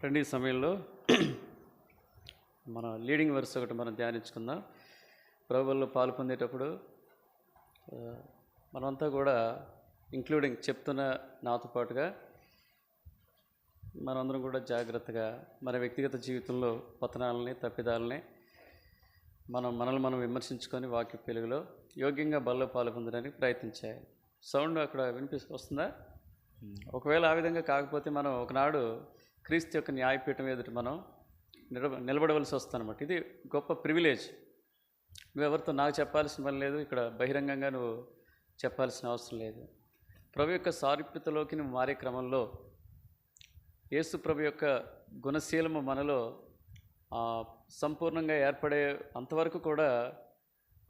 రండి ఈ సమయంలో మన లీడింగ్ వర్స్ ఒకటి మనం ధ్యానించుకుందాం. ప్రభువుల్లో పాలు పొందేటప్పుడు మనమంతా కూడా ఇంక్లూడింగ్ చెప్తున్న నాతో పాటుగా మనందరం కూడా జాగ్రత్తగా మన వ్యక్తిగత జీవితంలో పతనాలని తప్పిదాలని మనల్ని మనం విమర్శించుకొని వాక్య వెలుగులో యోగ్యంగా బల్లో పాలు పొందడానికి ప్రయత్నించాలి. సౌండ్ అక్కడ వస్తుందా? ఒకవేళ ఆ విధంగా కాకపోతే మనం ఒకనాడు క్రీస్తు యొక్క న్యాయపీఠం ఎదుట మనం నిలబడవలసి వస్తుందన్నమాట. ఇది గొప్ప ప్రివిలేజ్. నువ్వెవరితో నాకు చెప్పాల్సిన పని లేదు, ఇక్కడ బహిరంగంగా నువ్వు చెప్పాల్సిన అవసరం లేదు. ప్రభు యొక్క సారూప్యతలోకి నువ్వు మారే క్రమంలో యేసు ప్రభు యొక్క గుణశీలము మనలో సంపూర్ణంగా ఏర్పడే అంతవరకు కూడా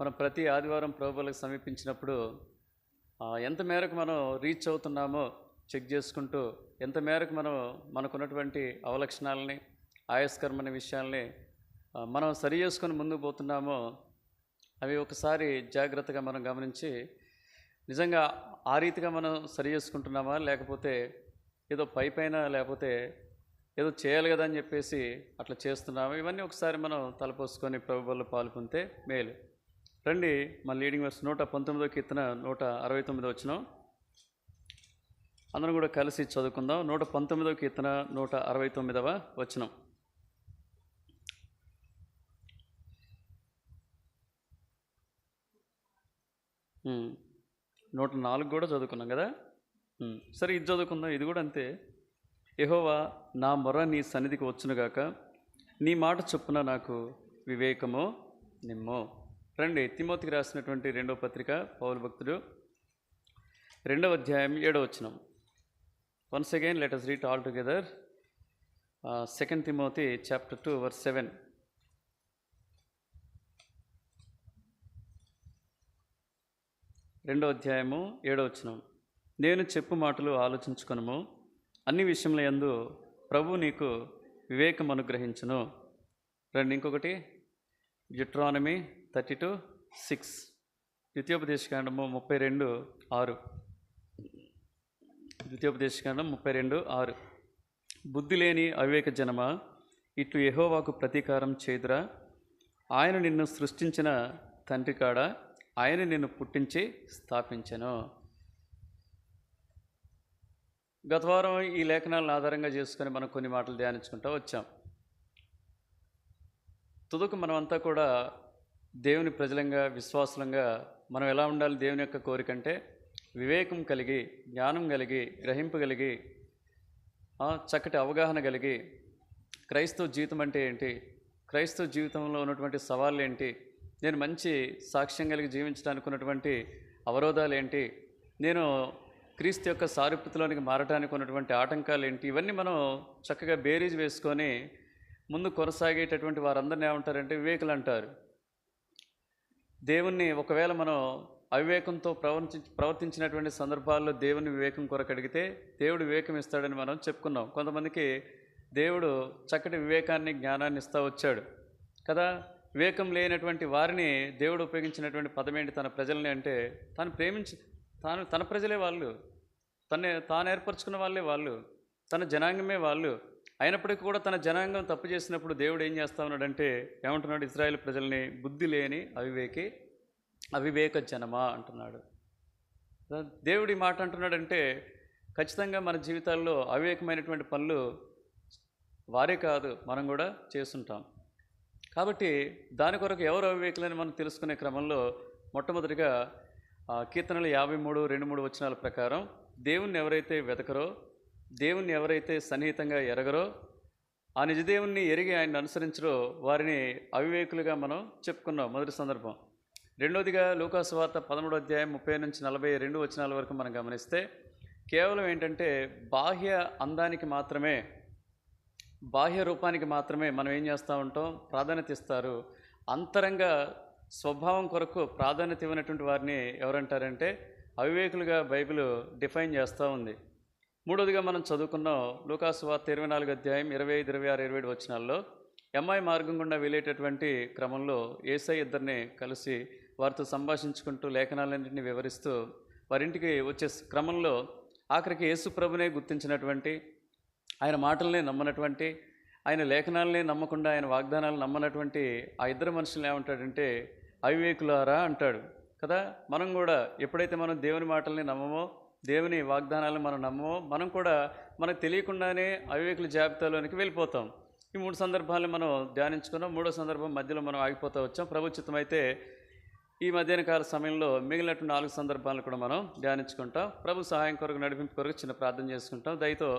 మనం ప్రతి ఆదివారం ప్రభువులకు సమీపించినప్పుడు ఎంత మేరకు మనం రీచ్ అవుతున్నామో చెక్ చేసుకుంటూ, ఎంత మేరకు మనకున్నటువంటి అవలక్షణాలని ఆయాస్కరమైన విషయాల్ని మనం సరి చేసుకొని ముందుకు పోతున్నామో అవి ఒకసారి జాగ్రత్తగా మనం గమనించి నిజంగా ఆ రీతిగా మనం సరి చేసుకుంటున్నామా, లేకపోతే ఏదో పైపైన లేకపోతే ఏదో చేయాలి కదా అని చెప్పేసి అట్లా చేస్తున్నామా, ఇవన్నీ ఒకసారి మనం తలపోసుకొని ప్రభువుల్లో పాల్గొంటే మేలు. రండి మన లీడింగ్ వర్స్ 119వ కీర్తన 169 వచనం అందరం కూడా కలిసి చదువుకుందాం. 119వ కీర్తన 169వ వచనం. నూట 4 కూడా చదువుకున్నాం కదా. సరే ఇది చదువుకుందాం, ఇది కూడా అంతే. యెహోవా నా మొర నీ సన్నిధికి వచ్చునుగాక, నీ మాట చొప్పున నాకు వివేకము నిమ్ము. రండి తిమోతికి రాసినటువంటి 2వ పత్రిక పౌలు భక్తుడు 2వ అధ్యాయం 7వ వచనం. Once again, let us read all together. 2 Timothy chapter 2 verse 7. రెండవ అధ్యాయము 7వ వచనం. నేను చెప్పు మాటలు ఆలోచించుకొనుము, అన్ని విషయముల యందు ప్రభు నీకు వివేకం అనుగ్రహించును. రండి ఇంకొకటి డ్యూటెరానమీ 32:6. ద్వితీయోపదేశకాండము 32:6. ద్వితీయోపదేశకాండం 32:6. బుద్ధి లేని అవివేక జనమా, ఇట్లు యెహోవాకు ప్రతీకారం చేదురా. ఆయన నిన్ను సృష్టించిన తండ్రి కాడ, ఆయన నిన్ను పుట్టించి స్థాపించెను. గత వారం ఈ లేఖనాలను ఆధారంగా చేసుకొని మనం కొన్ని మాటలు ధ్యానించుకుంటూ వచ్చాం. తుదకు మనమంతా కూడా దేవుని ప్రజలంగా విశ్వాసులంగా మనం ఎలా ఉండాలి? దేవుని యొక్క కోరికంటే వివేకం కలిగి, జ్ఞానం కలిగి, గ్రహింపు కలిగి, చక్కటి అవగాహన కలిగి క్రైస్తవ జీవితం అంటే ఏంటి, క్రైస్తవ జీవితంలో ఉన్నటువంటి సవాళ్ళు ఏంటి, నేను మంచి సాక్ష్యం కలిగి జీవించడానికి ఉన్నటువంటి అవరోధాలు ఏంటి, నేను క్రీస్తు యొక్క సారూప్యతలోనికి మారడానికి ఉన్నటువంటి ఆటంకాలు ఏంటి, ఇవన్నీ మనం చక్కగా బేరీజ్ వేసుకొని ముందు కొనసాగేటటువంటి వారందరినీ ఏమంటారంటే వివేకులు అంటారు. దేవుణ్ణి ఒకవేళ మనం అవివేకంతో ప్రవర్తించినటువంటి సందర్భాల్లో దేవుని వివేకం కొరకు అడిగితే దేవుడు వివేకం ఇస్తాడని మనం చెప్పుకున్నాం. కొంతమందికి దేవుడు చక్కటి వివేకాన్ని, జ్ఞానాన్ని ఇస్తూ వచ్చాడు కదా. వివేకం లేనటువంటి వారిని దేవుడు ఉపయోగించినటువంటి పదమేంటి? తన ప్రజల్ని. అంటే తన ప్రజలే వాళ్ళు, తాను ఏర్పరచుకున్న వాళ్ళే వాళ్ళు, తన జనాంగమే వాళ్ళు. అయినప్పటికీ కూడా తన జనాంగం తప్పు చేసినప్పుడు దేవుడు ఏం చేస్తా ఉన్నాడంటే ఏమంటున్నాడు? ఇశ్రాయేలు ప్రజల్ని బుద్ధి లేని అవివేక జనమా అంటున్నాడు. దేవుడి మాట అంటున్నాడంటే ఖచ్చితంగా మన జీవితాల్లో అవివేకమైనటువంటి పనులు వారే కాదు, మనం కూడా చేస్తుంటాం. కాబట్టి దాని కొరకు ఎవరు అవివేకులని మనం తెలుసుకునే క్రమంలో మొట్టమొదటిగా కీర్తనలు 53:2-3 వచనాల ప్రకారం దేవుణ్ణి ఎవరైతే వెతకరో, దేవుణ్ణి ఎవరైతే సన్నిహితంగా ఎరగరో, ఆ నిజదేవుణ్ణి ఎరిగి ఆయన్ని అనుసరించరో వారిని అవివేకులుగా మనం చెప్పుకున్నాం మొదటి సందర్భం. రెండోదిగా లూకాసు వార్త 13వ అధ్యాయం 30-42 వచనాల వరకు మనం గమనిస్తే కేవలం ఏంటంటే బాహ్య అందానికి మాత్రమే, బాహ్య రూపానికి మాత్రమే మనం ఏం చేస్తూ ఉంటాం? ప్రాధాన్యత ఇస్తారు. అంతరంగ స్వభావం కొరకు ప్రాధాన్యత ఇవ్వనటువంటి వారిని ఎవరంటారంటే అవివేకులుగా బైబిల్ డిఫైన్ చేస్తూ ఉంది. మూడోదిగా మనం చదువుకున్నాం లూకాసు వార్త 24వ అధ్యాయం 25, 26, 27 వచనాల్లో ఎమ్మాయి మార్గం గుండా వెళ్ళేటటువంటి క్రమంలో యేసయ్య ఇద్దరిని కలిసి వారితో సంభాషించుకుంటూ లేఖనాలన్నింటినీ వివరిస్తూ వారింటికి వచ్చే క్రమంలో ఆఖరికి యేసు ప్రభునే గుర్తించినటువంటి ఆయన మాటల్ని నమ్మనటువంటి, ఆయన లేఖనాలని నమ్మకుండా ఆయన వాగ్దానాలు నమ్మనటువంటి ఆ ఇద్దరు మనుషులు ఏమంటాడంటే అవివేకులారా అంటాడు కదా. మనం కూడా ఎప్పుడైతే మనం దేవుని మాటల్ని నమ్మమో, దేవుని వాగ్దానాలను మనం నమ్మమో, మనం కూడా మనకు తెలియకుండానే అవివేకుల జాబితాలోనికి వెళ్ళిపోతాం. ఈ 3 సందర్భాలను మనం ధ్యానించుకున్నాం. 3వ సందర్భం మధ్యలో మనం ఆగిపోతూ వచ్చాం. ప్రభు చిత్తమైతే ఈ మధ్యాహ్న కాల సమయంలో మిగిలినటువంటి 4 సందర్భాలను కూడా మనం ధ్యానించుకుంటాం. ప్రభు సహాయం కొరకు, నడిపింపు కొరకు చిన్న ప్రార్థన చేసుకుంటాం. దయతో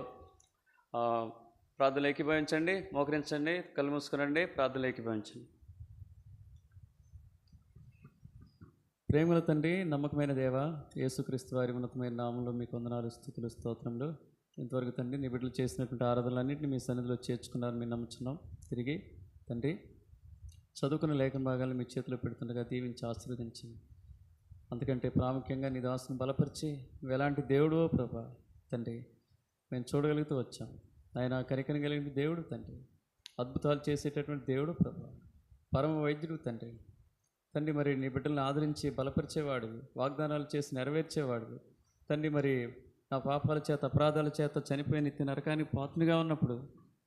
ప్రార్థనలు ఏకీభవించండి, మోకరించండి, కళ్ళు మూసుకునండి, ప్రార్థనలు ఏకీభవించండి. ప్రేమల తండ్రి, నమ్మకమైన దేవ, యేసుక్రీస్తు వారి ఉన్నతమైన నామంలో మీకు వందనాలు, స్తుతులు, స్తోత్రములు. ఇంతవరకు తండ్రి నీ బిడ్డలు చేసినటువంటి ఆరాధనలన్నింటినీ మీ సన్నిధిలో చేర్చుకున్నారు, మేము నమ్ముచున్నాం. తిరిగి తండ్రి చదువుకున్న లేఖన భాగాలను మీ చేతిలో పెడుతుండగా దీవించి ఆశీర్వదించండి. అంతకంటే ప్రాముఖ్యంగా నీ దాసును బలపరిచి నువ్వు ఎలాంటి దేవుడో ప్రభా తండ్రి మేము చూడగలుగుతూ వచ్చాం. ఆయన కనికరం కలిగిన దేవుడు తండ్రి, అద్భుతాలు చేసేటటువంటి దేవుడు ప్రభా, పరమ వైద్యుడు తండ్రి. తండ్రి మరి నీ బిడ్డలను ఆదరించి బలపరిచేవాడు, వాగ్దానాలు చేసి నెరవేర్చేవాడు తండ్రి. మరి నా పాపాల చేత, అపరాధాల చేత చనిపోయి నిత్య నరకానికి పాత్రగా ఉన్నప్పుడు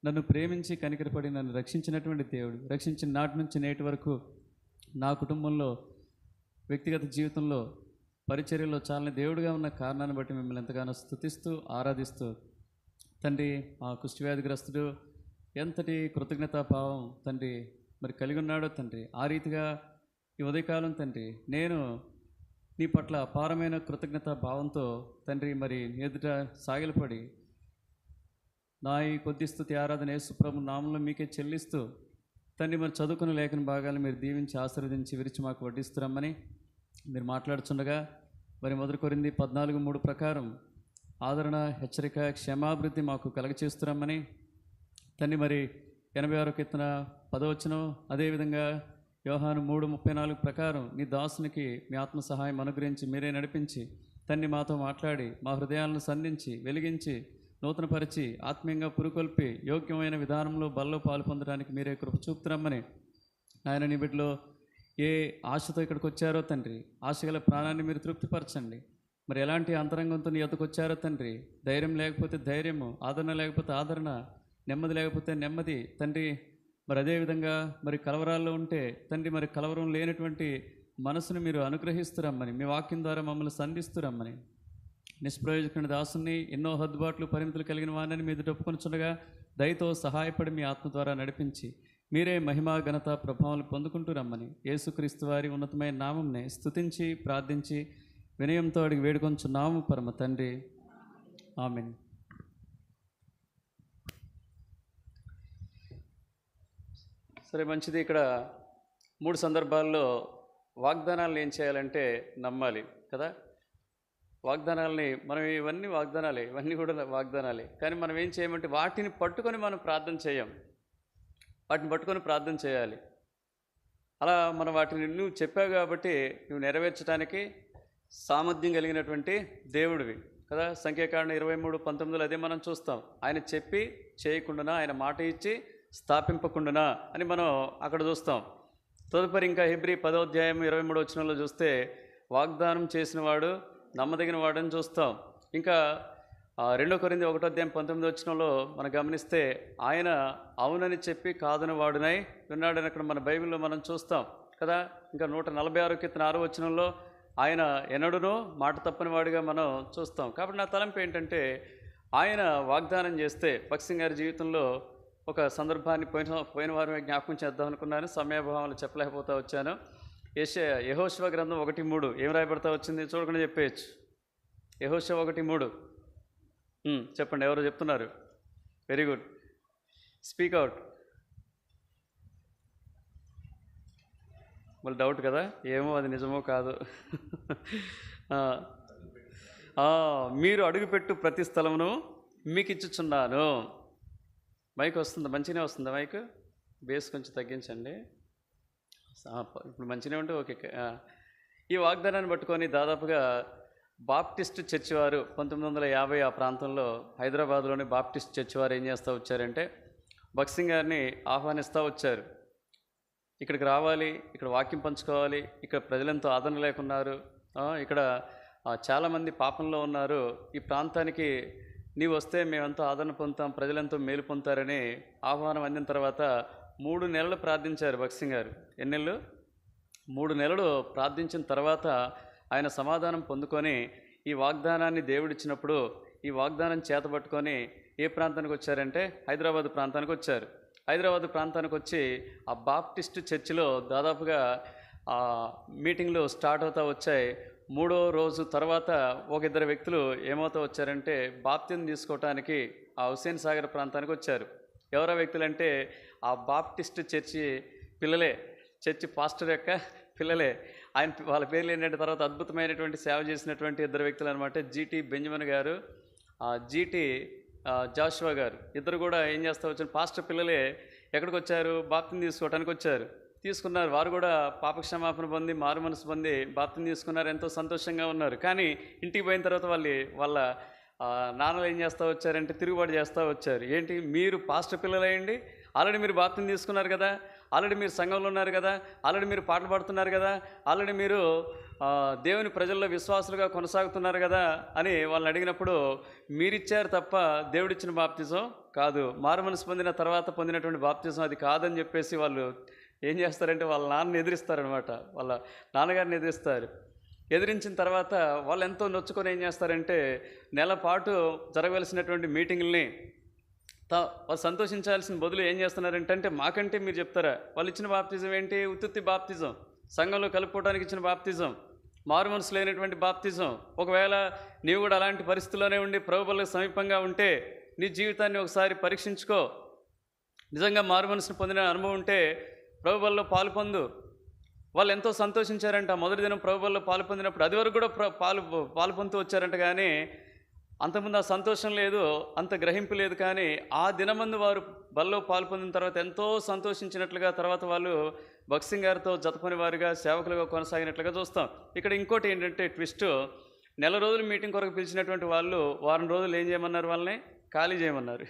నన్ను ప్రేమించి కనికరపడి నన్ను రక్షించినటువంటి దేవుడు, రక్షించిన నాటి నుంచి నేటి వరకు నా కుటుంబంలో, వ్యక్తిగత జీవితంలో, పరిచర్యలో చాలని దేవుడిగా ఉన్న కారణాన్ని బట్టి మిమ్మల్ని ఎంతగానో స్తుతిస్తూ ఆరాధిస్తూ తండ్రి, ఆ కుష్ఠవ్యాధిగ్రస్తుడు ఎంతటి కృతజ్ఞతాభావం తండ్రి మరి కలిగి ఉన్నాడో తండ్రి, ఆ రీతిగా ఈ ఉదయకాలం తండ్రి నేను నీ పట్ల అపారమైన కృతజ్ఞతా భావంతో తండ్రి మరి ఎదుట సాగిలపడి నా ఈ కొద్ది స్తుతి ఆరాధన యేసుప్రభు నామంలో మీకే చెల్లిస్తూ తండ్రి మరి చదువుకున్న లేఖన భాగాలు మీరు దీవించి ఆశీర్వదించి విరిచి మాకు వడ్డిస్తురమ్మని మీరు మాట్లాడుచుండగా మరి 1 కొరింథీ 14:3 ప్రకారం ఆదరణ, హెచ్చరిక, క్షమాభివృద్ధి మాకు కలగచేస్తురమ్మని తండ్రి మరి 86 కీర్తన 10వ వచనం, అదేవిధంగా యోహాను 3:34 ప్రకారం నీ దాసునికి మీ ఆత్మ సహాయం అనుగ్రహించి మీరే నడిపించి తండ్రి మాతో మాట్లాడి మా హృదయాలను సంధించి వెలిగించి నూతనపరిచి ఆత్మీయంగా పురుకొల్పి యోగ్యమైన విధానంలో బల్లో పాలు పొందడానికి మీరే కృప చూపుతురమ్మని ఆయన నీ బిడ్డలో ఏ ఆశతో ఇక్కడికి వచ్చారో తండ్రి, ఆశగల ప్రాణాన్ని మీరు తృప్తిపరచండి. మరి ఎలాంటి అంతరంగంతో నీ ఎద్దకు వచ్చారో తండ్రి, ధైర్యం లేకపోతే ధైర్యము, ఆదరణ లేకపోతే ఆదరణ, నెమ్మది లేకపోతే నెమ్మది తండ్రి. మరి అదేవిధంగా మరి కలవరాల్లో ఉంటే తండ్రి మరి కలవరం లేనటువంటి మనసును మీరు అనుగ్రహిస్తురమ్మని, మీ వాక్యం ద్వారా మమ్మల్ని సంధిస్తురమ్మని, నిష్ప్రయోజకుని దాసుని ఎన్నో హద్దుబాట్లు పరిమితులు కలిగిన వారిని మీద ఒప్పుకొనిచుండగా దయతో సహాయపడి మీ ఆత్మ ద్వారా నడిపించి మీరే మహిమా, ఘనత, ప్రభావాలు పొందుకుంటూ రమ్మని యేసుక్రీస్తు వారి ఉన్నతమైన నామంని స్తుతించి ప్రార్థించి వినయంతో అడిగి వేడుకొంచున్నాము పరమ తండ్రి, ఆమేన్. సరే, మంచిది. ఇక్కడ 3 సందర్భాల్లో వాగ్దానాలను ఏం చేయాలంటే నమ్మాలి కదా. వాగ్దానాలని మనం ఇవన్నీ వాగ్దానాలే, ఇవన్నీ కూడా వాగ్దానాలే. కానీ మనం ఏం చేయమంటే వాటిని పట్టుకొని మనం ప్రార్థన చేయం. వాటిని పట్టుకొని ప్రార్థన చేయాలి. అలా మనం వాటిని నువ్వు చెప్పావు కాబట్టి నువ్వు నెరవేర్చడానికి సామర్థ్యం కలిగినటువంటి దేవుడివి కదా. సంఖ్యాకాండం 23:19 అదే మనం చూస్తాం. ఆయన చెప్పి చేయకుండానా, ఆయన మాట ఇచ్చి స్థాపింపకుండానా అని మనం అక్కడ చూస్తాం. తదుపరి ఇంకా హెబ్రీ 10వ అధ్యాయం 23వ వచనంలో చూస్తే వాగ్దానం చేసిన వాడు నమ్మదగిన వాడని చూస్తాం. ఇంకా 2 కొరింథీ 1వ అధ్యాయం 19వ వచనంలో మనం గమనిస్తే ఆయన అవునని చెప్పి కాదని వాడునై ఉన్నాడని అక్కడ మన బైబిల్లో మనం చూస్తాం కదా. ఇంకా 146 కీర్తన 6వ వచనంలో ఆయన ఎన్నడూనూ మాట తప్పని వాడిగా మనం చూస్తాం. కాబట్టి నా తలంపు ఏంటంటే ఆయన వాగ్దానం చేస్తే, భక్సింగ్ గారి జీవితంలో ఒక సందర్భాన్ని పోయిన వారం జ్ఞాపకం చేద్దాం అనుకున్నాను, సమయాభావాలు చెప్పలేకపోతా వచ్చాను. యెహోషువ గ్రంథం 1:3 ఏం రాయబడతా వచ్చింది చూడకుండా చెప్పేయచ్చు. యెహోషువ 1:3 చెప్పండి, ఎవరు చెప్తున్నారు? Very good, speak out. మళ్ళీ డౌట్ కదా, ఏమో అది నిజమో కాదు. మీరు అడుగుపెట్టు ప్రతి స్థలమును మీకు ఇచ్చుచున్నాను. మైక్ వస్తుందా? మంచిగానే వస్తుందా మైక్? బేస్ కొంచెం తగ్గించండి. ఇప్పుడు మంచిగానే ఉంటే ఓకే. ఈ వాగ్దానాన్ని పట్టుకొని దాదాపుగా బాప్టిస్ట్ చర్చి వారు 1950 ఆ ప్రాంతంలో హైదరాబాద్లోని బాప్టిస్ట్ చర్చి వారు ఏం చేస్తూ వచ్చారంటే భక్సింగ్ గారిని ఆహ్వానిస్తూ వచ్చారు. ఇక్కడికి రావాలి, ఇక్కడ వాక్యం పంచుకోవాలి, ఇక్కడ ప్రజలెంతో ఆదరణ లేకున్నారు, ఇక్కడ చాలామంది పాపంలో ఉన్నారు, ఈ ప్రాంతానికి నీవు వస్తే మేమెంతో ఆదరణ పొందుతాం, ప్రజలెంతో మేలు పొందుతారని ఆహ్వానం అందిన తర్వాత 3 నెలలు ప్రార్థించారు భగత్ సింగ్ గారు. ఎన్ని నెలలు? 3 నెలలు ప్రార్థించిన తర్వాత ఆయన సమాధానం పొందుకొని ఈ వాగ్దానాన్ని దేవుడిచ్చినప్పుడు ఈ వాగ్దానం చేతబట్టుకొని ఏ ప్రాంతానికి వచ్చారంటే హైదరాబాద్ ప్రాంతానికి వచ్చారు. హైదరాబాద్ ప్రాంతానికి వచ్చి ఆ బాప్టిస్ట్ చర్చిలో దాదాపుగా మీటింగ్లు స్టార్ట్ అవుతూ వచ్చాయి. 3వ రోజు తర్వాత ఒక 2 వ్యక్తులు ఏమవుతూ వచ్చారంటే బాప్తిజం తీసుకోవటానికి ఆ హుస్సేన్ సాగర్ ప్రాంతానికి వచ్చారు. ఎవరో వ్యక్తులంటే ఆ బాప్టిస్ట్ చర్చి పిల్లలే, చర్చి పాస్టర్ యొక్క పిల్లలే. వాళ్ళ పేర్లు ఏంటంటే తర్వాత అద్భుతమైనటువంటి సేవ చేసినటువంటి 2 వ్యక్తులు అనమాట. జీటీ బెంజమిన్ గారు, జీటీ జాషువా గారు. ఇద్దరు కూడా ఏం చేస్తూ వచ్చారు, పాస్టర్ పిల్లలే. ఎక్కడికి వచ్చారు? బాప్తిజం తీసుకోవడానికి వచ్చారు. తీసుకున్నారు. వారు కూడా పాపక్షమాపణ పొంది మారు మనసు పొంది బాప్తిజం తీసుకున్నారు. ఎంతో సంతోషంగా ఉన్నారు. కానీ ఇంటికి పోయిన తర్వాత వాళ్ళ నాన్నలు ఏం చేస్తూ వచ్చారంటే తిరుగుబాటు చేస్తూ వచ్చారు. ఏంటి, మీరు పాస్టర్ పిల్లలయ్యండి, ఆల్రెడీ మీరు బాప్తిజం తీసుకున్నారు కదా, ఆల్రెడీ మీరు సంఘంలో ఉన్నారు కదా, ఆల్రెడీ మీరు పాటలు పాడుతున్నారు కదా, ఆల్రెడీ మీరు దేవుని ప్రజల్లో విశ్వాసులుగా కొనసాగుతున్నారు కదా అని వాళ్ళని అడిగినప్పుడు మీరిచ్చారు తప్ప దేవుడిచ్చిన బాప్తిజం కాదు, మారు మనసు పొందిన తర్వాత పొందినటువంటి బాప్తిజం అది కాదని చెప్పేసి వాళ్ళు ఏం చేస్తారంటే వాళ్ళ నాన్నని ఎదిరిస్తారనమాట. వాళ్ళ నాన్నగారిని ఎదిరిస్తారు. ఎదిరించిన తర్వాత వాళ్ళు ఎంతో నొచ్చుకొని ఏం చేస్తారంటే నెల పాటు జరగవలసినటువంటి మీటింగుల్ని వాళ్ళు సంతోషించాల్సిన బదులు ఏం చేస్తున్నారంటే మాకంటే మీరు చెప్తారా, వాళ్ళు ఇచ్చిన బాప్తిజం ఏంటి? ఉత్తుత్తి బాప్తిజం, సంఘంలో కలుపుకోవడానికి ఇచ్చిన బాప్తిజం, మారు మనసు లేనటువంటి బాప్తిజం. ఒకవేళ నీవు కూడా అలాంటి పరిస్థితుల్లోనే ఉండి ప్రభువులకు సమీపంగా ఉంటే నీ జీవితాన్ని ఒకసారి పరీక్షించుకో. నిజంగా మారు మనసును పొందిన అనుభవం ఉంటే ప్రభువుల్లో పాలు పొందు. వాళ్ళు ఎంతో సంతోషించారంట. మొదటి దినం ప్రభువుల్లో పాలు పొందినప్పుడు అది వరకు కూడా పాలు పొందుతూ వచ్చారంట. కానీ అంతకుముందు ఆ సంతోషం లేదు, అంత గ్రహింపు లేదు. కానీ ఆ దినమందు వారు బల్లో పాలు పొందిన తర్వాత ఎంతో సంతోషించినట్లుగా తర్వాత వాళ్ళు భగత్ సింగ్ గారితో జతపని వారిగా సేవకులుగా కొనసాగినట్లుగా చూస్తాం. ఇక్కడ ఇంకోటి ఏంటంటే ట్విస్ట్, నెల రోజులు మీటింగ్ కొరకు పిలిచినటువంటి వాళ్ళు వారం రోజులు ఏం చేయమన్నారు? వాళ్ళని ఖాళీ చేయమన్నారు.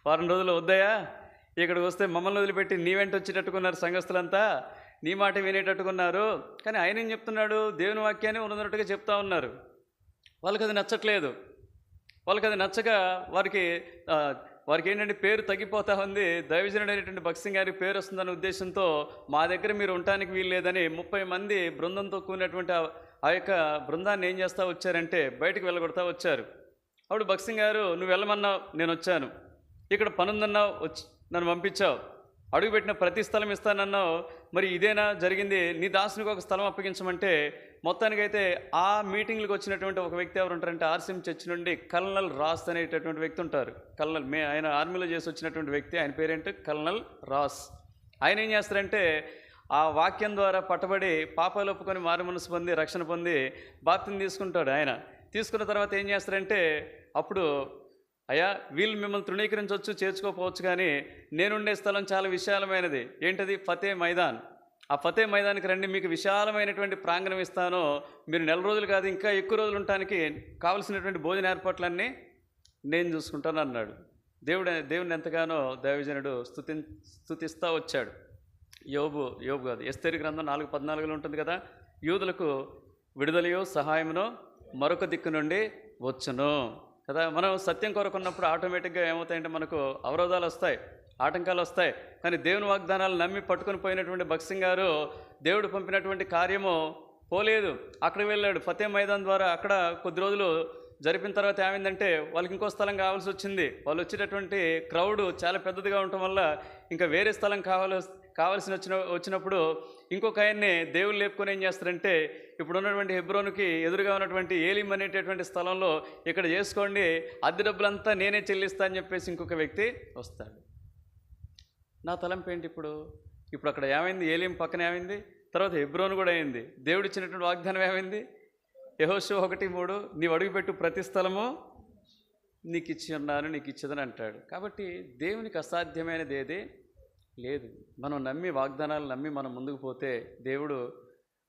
వారం రోజులు వద్దయా, ఇక్కడికి వస్తే మమ్మల్ని వదిలిపెట్టి నీ వెంట వచ్చేటట్టుకున్నారు సంఘస్థులంతా, నీ మాట వినేటట్టుకున్నారు. కానీ ఆయన ఏం చెప్తున్నాడు? దేవుని వాక్యాన్ని ఉన్నట్టుగా చెప్తా ఉన్నారు. వాళ్ళకి అది నచ్చట్లేదు. వాళ్ళకి అది నచ్చక వారికి ఏంటంటే పేరు తగ్గిపోతూ ఉంది. దైవజనుడు అనేటువంటి భగత్ సింగ్ గారికి పేరు వస్తుందనే ఉద్దేశంతో మా దగ్గర మీరు ఉండటానికి వీలు లేదని 30 మంది బృందంతో కూడినటువంటి ఆ యొక్క బృందాన్ని ఏం చేస్తూ వచ్చారంటే బయటకు వెళ్ళగొడతా వచ్చారు. అప్పుడు భగత్ సింగ్ గారు, నువ్వు వెళ్ళమన్నావు, నేను వచ్చాను. ఇక్కడ పనుందన్నావు, నన్ను పంపించావు. అడుగుపెట్టిన ప్రతి స్థలం ఇస్తానన్నావు, మరి ఇదేనా జరిగింది? నీ దాసునికి ఒక స్థలం అప్పగించమంటే మొత్తానికైతే ఆ మీటింగ్లకు వచ్చినటువంటి ఒక వ్యక్తి ఎవరు ఉంటారంటే ఆర్సీఎం చర్చ్ నుండి కల్నల్ రాస్ అనేటటువంటి వ్యక్తి ఉంటారు. ఆయన ఆర్మీలో చేసి వచ్చినటువంటి వ్యక్తి. ఆయన పేరేంటి? Colonel Ross. ఆయన ఏం చేస్తారంటే ఆ వాక్యం ద్వారా పట్టబడి పాపాలు ఒప్పుకొని మారు మనసు పొంది రక్షణ పొంది బాప్తిజం తీసుకుంటాడు. ఆయన తీసుకున్న తర్వాత ఏం చేస్తారంటే అప్పుడు, అయ్యా వీళ్ళు మిమ్మల్ని తృణీకరించవచ్చు, చేర్చుకోకపోవచ్చు, కానీ నేనుండే స్థలం చాలా విశాలమైనది. ఏంటది? ఫతే మైదాన్. ఆ ఫతే మైదానికి రండి, మీకు విశాలమైనటువంటి ప్రాంగణం ఇస్తాను. మీరు నెల రోజులు కాదు ఇంకా ఎక్కువ రోజులు ఉండటానికి కావలసినటువంటి భోజన ఏర్పాట్లన్నీ నేను చూసుకుంటాను అన్నాడు. దేవుని ఎంతగానో దైవజనుడు స్తుతిస్తూ వచ్చాడు. యోబు కాదు, ఎస్తేరు గ్రంథం 4:14 ఉంటుంది కదా, యూదులకు విడుదలయో సహాయమునో మరొక దిక్కు నుండి వచ్చును కదా. మనం సత్యం కొరకున్నప్పుడు ఆటోమేటిక్గా ఏమవుతాయంటే మనకు అవరోధాలు వస్తాయి, ఆటంకాలు వస్తాయి. కానీ దేవుని వాగ్దానాలు నమ్మి పట్టుకొని పోయినటువంటి భగత్ సింగ్ గారు దేవుడు పంపినటువంటి కార్యము పోలేదు. అక్కడికి వెళ్ళాడు ఫతే మైదాన్ ద్వారా. అక్కడ కొద్ది రోజులు జరిపిన తర్వాత ఏమైందంటే వాళ్ళకి ఇంకో స్థలం కావాల్సి వచ్చింది. వాళ్ళు వచ్చేటటువంటి క్రౌడ్ చాలా పెద్దదిగా ఉండటం వల్ల ఇంకా వేరే స్థలం వచ్చినప్పుడు ఇంకొక ఆయన్ని దేవుళ్ళు లేపుకొని ఏం చేస్తారంటే ఇప్పుడు ఉన్నటువంటి హెబ్రోనుకి ఎదురుగా ఉన్నటువంటి ఏలిం అనేటటువంటి స్థలంలో ఇక్కడ చేసుకోండి, అద్దె డబ్బులంతా నేనే చెల్లిస్తా అని చెప్పేసి ఇంకొక వ్యక్తి వస్తాడు. నా తలంపు ఏంటి? ఇప్పుడు అక్కడ ఏమైంది? ఏలిం పక్కన ఏమైంది? తర్వాత హెబ్రోను కూడా అయింది. దేవుడు ఇచ్చినటువంటి వాగ్దానం ఏమైంది? యెహోషువ 1:3 నీవు అడుగుపెట్టు ప్రతి స్థలము నీకు ఇచ్చి ఉన్నాను, నీకు ఇచ్చేదని అంటాడు. కాబట్టి దేవునికి అసాధ్యమైనది ఏది లేదు. మనం నమ్మి వాగ్దానాలు నమ్మి మనం ముందుకు పోతే దేవుడు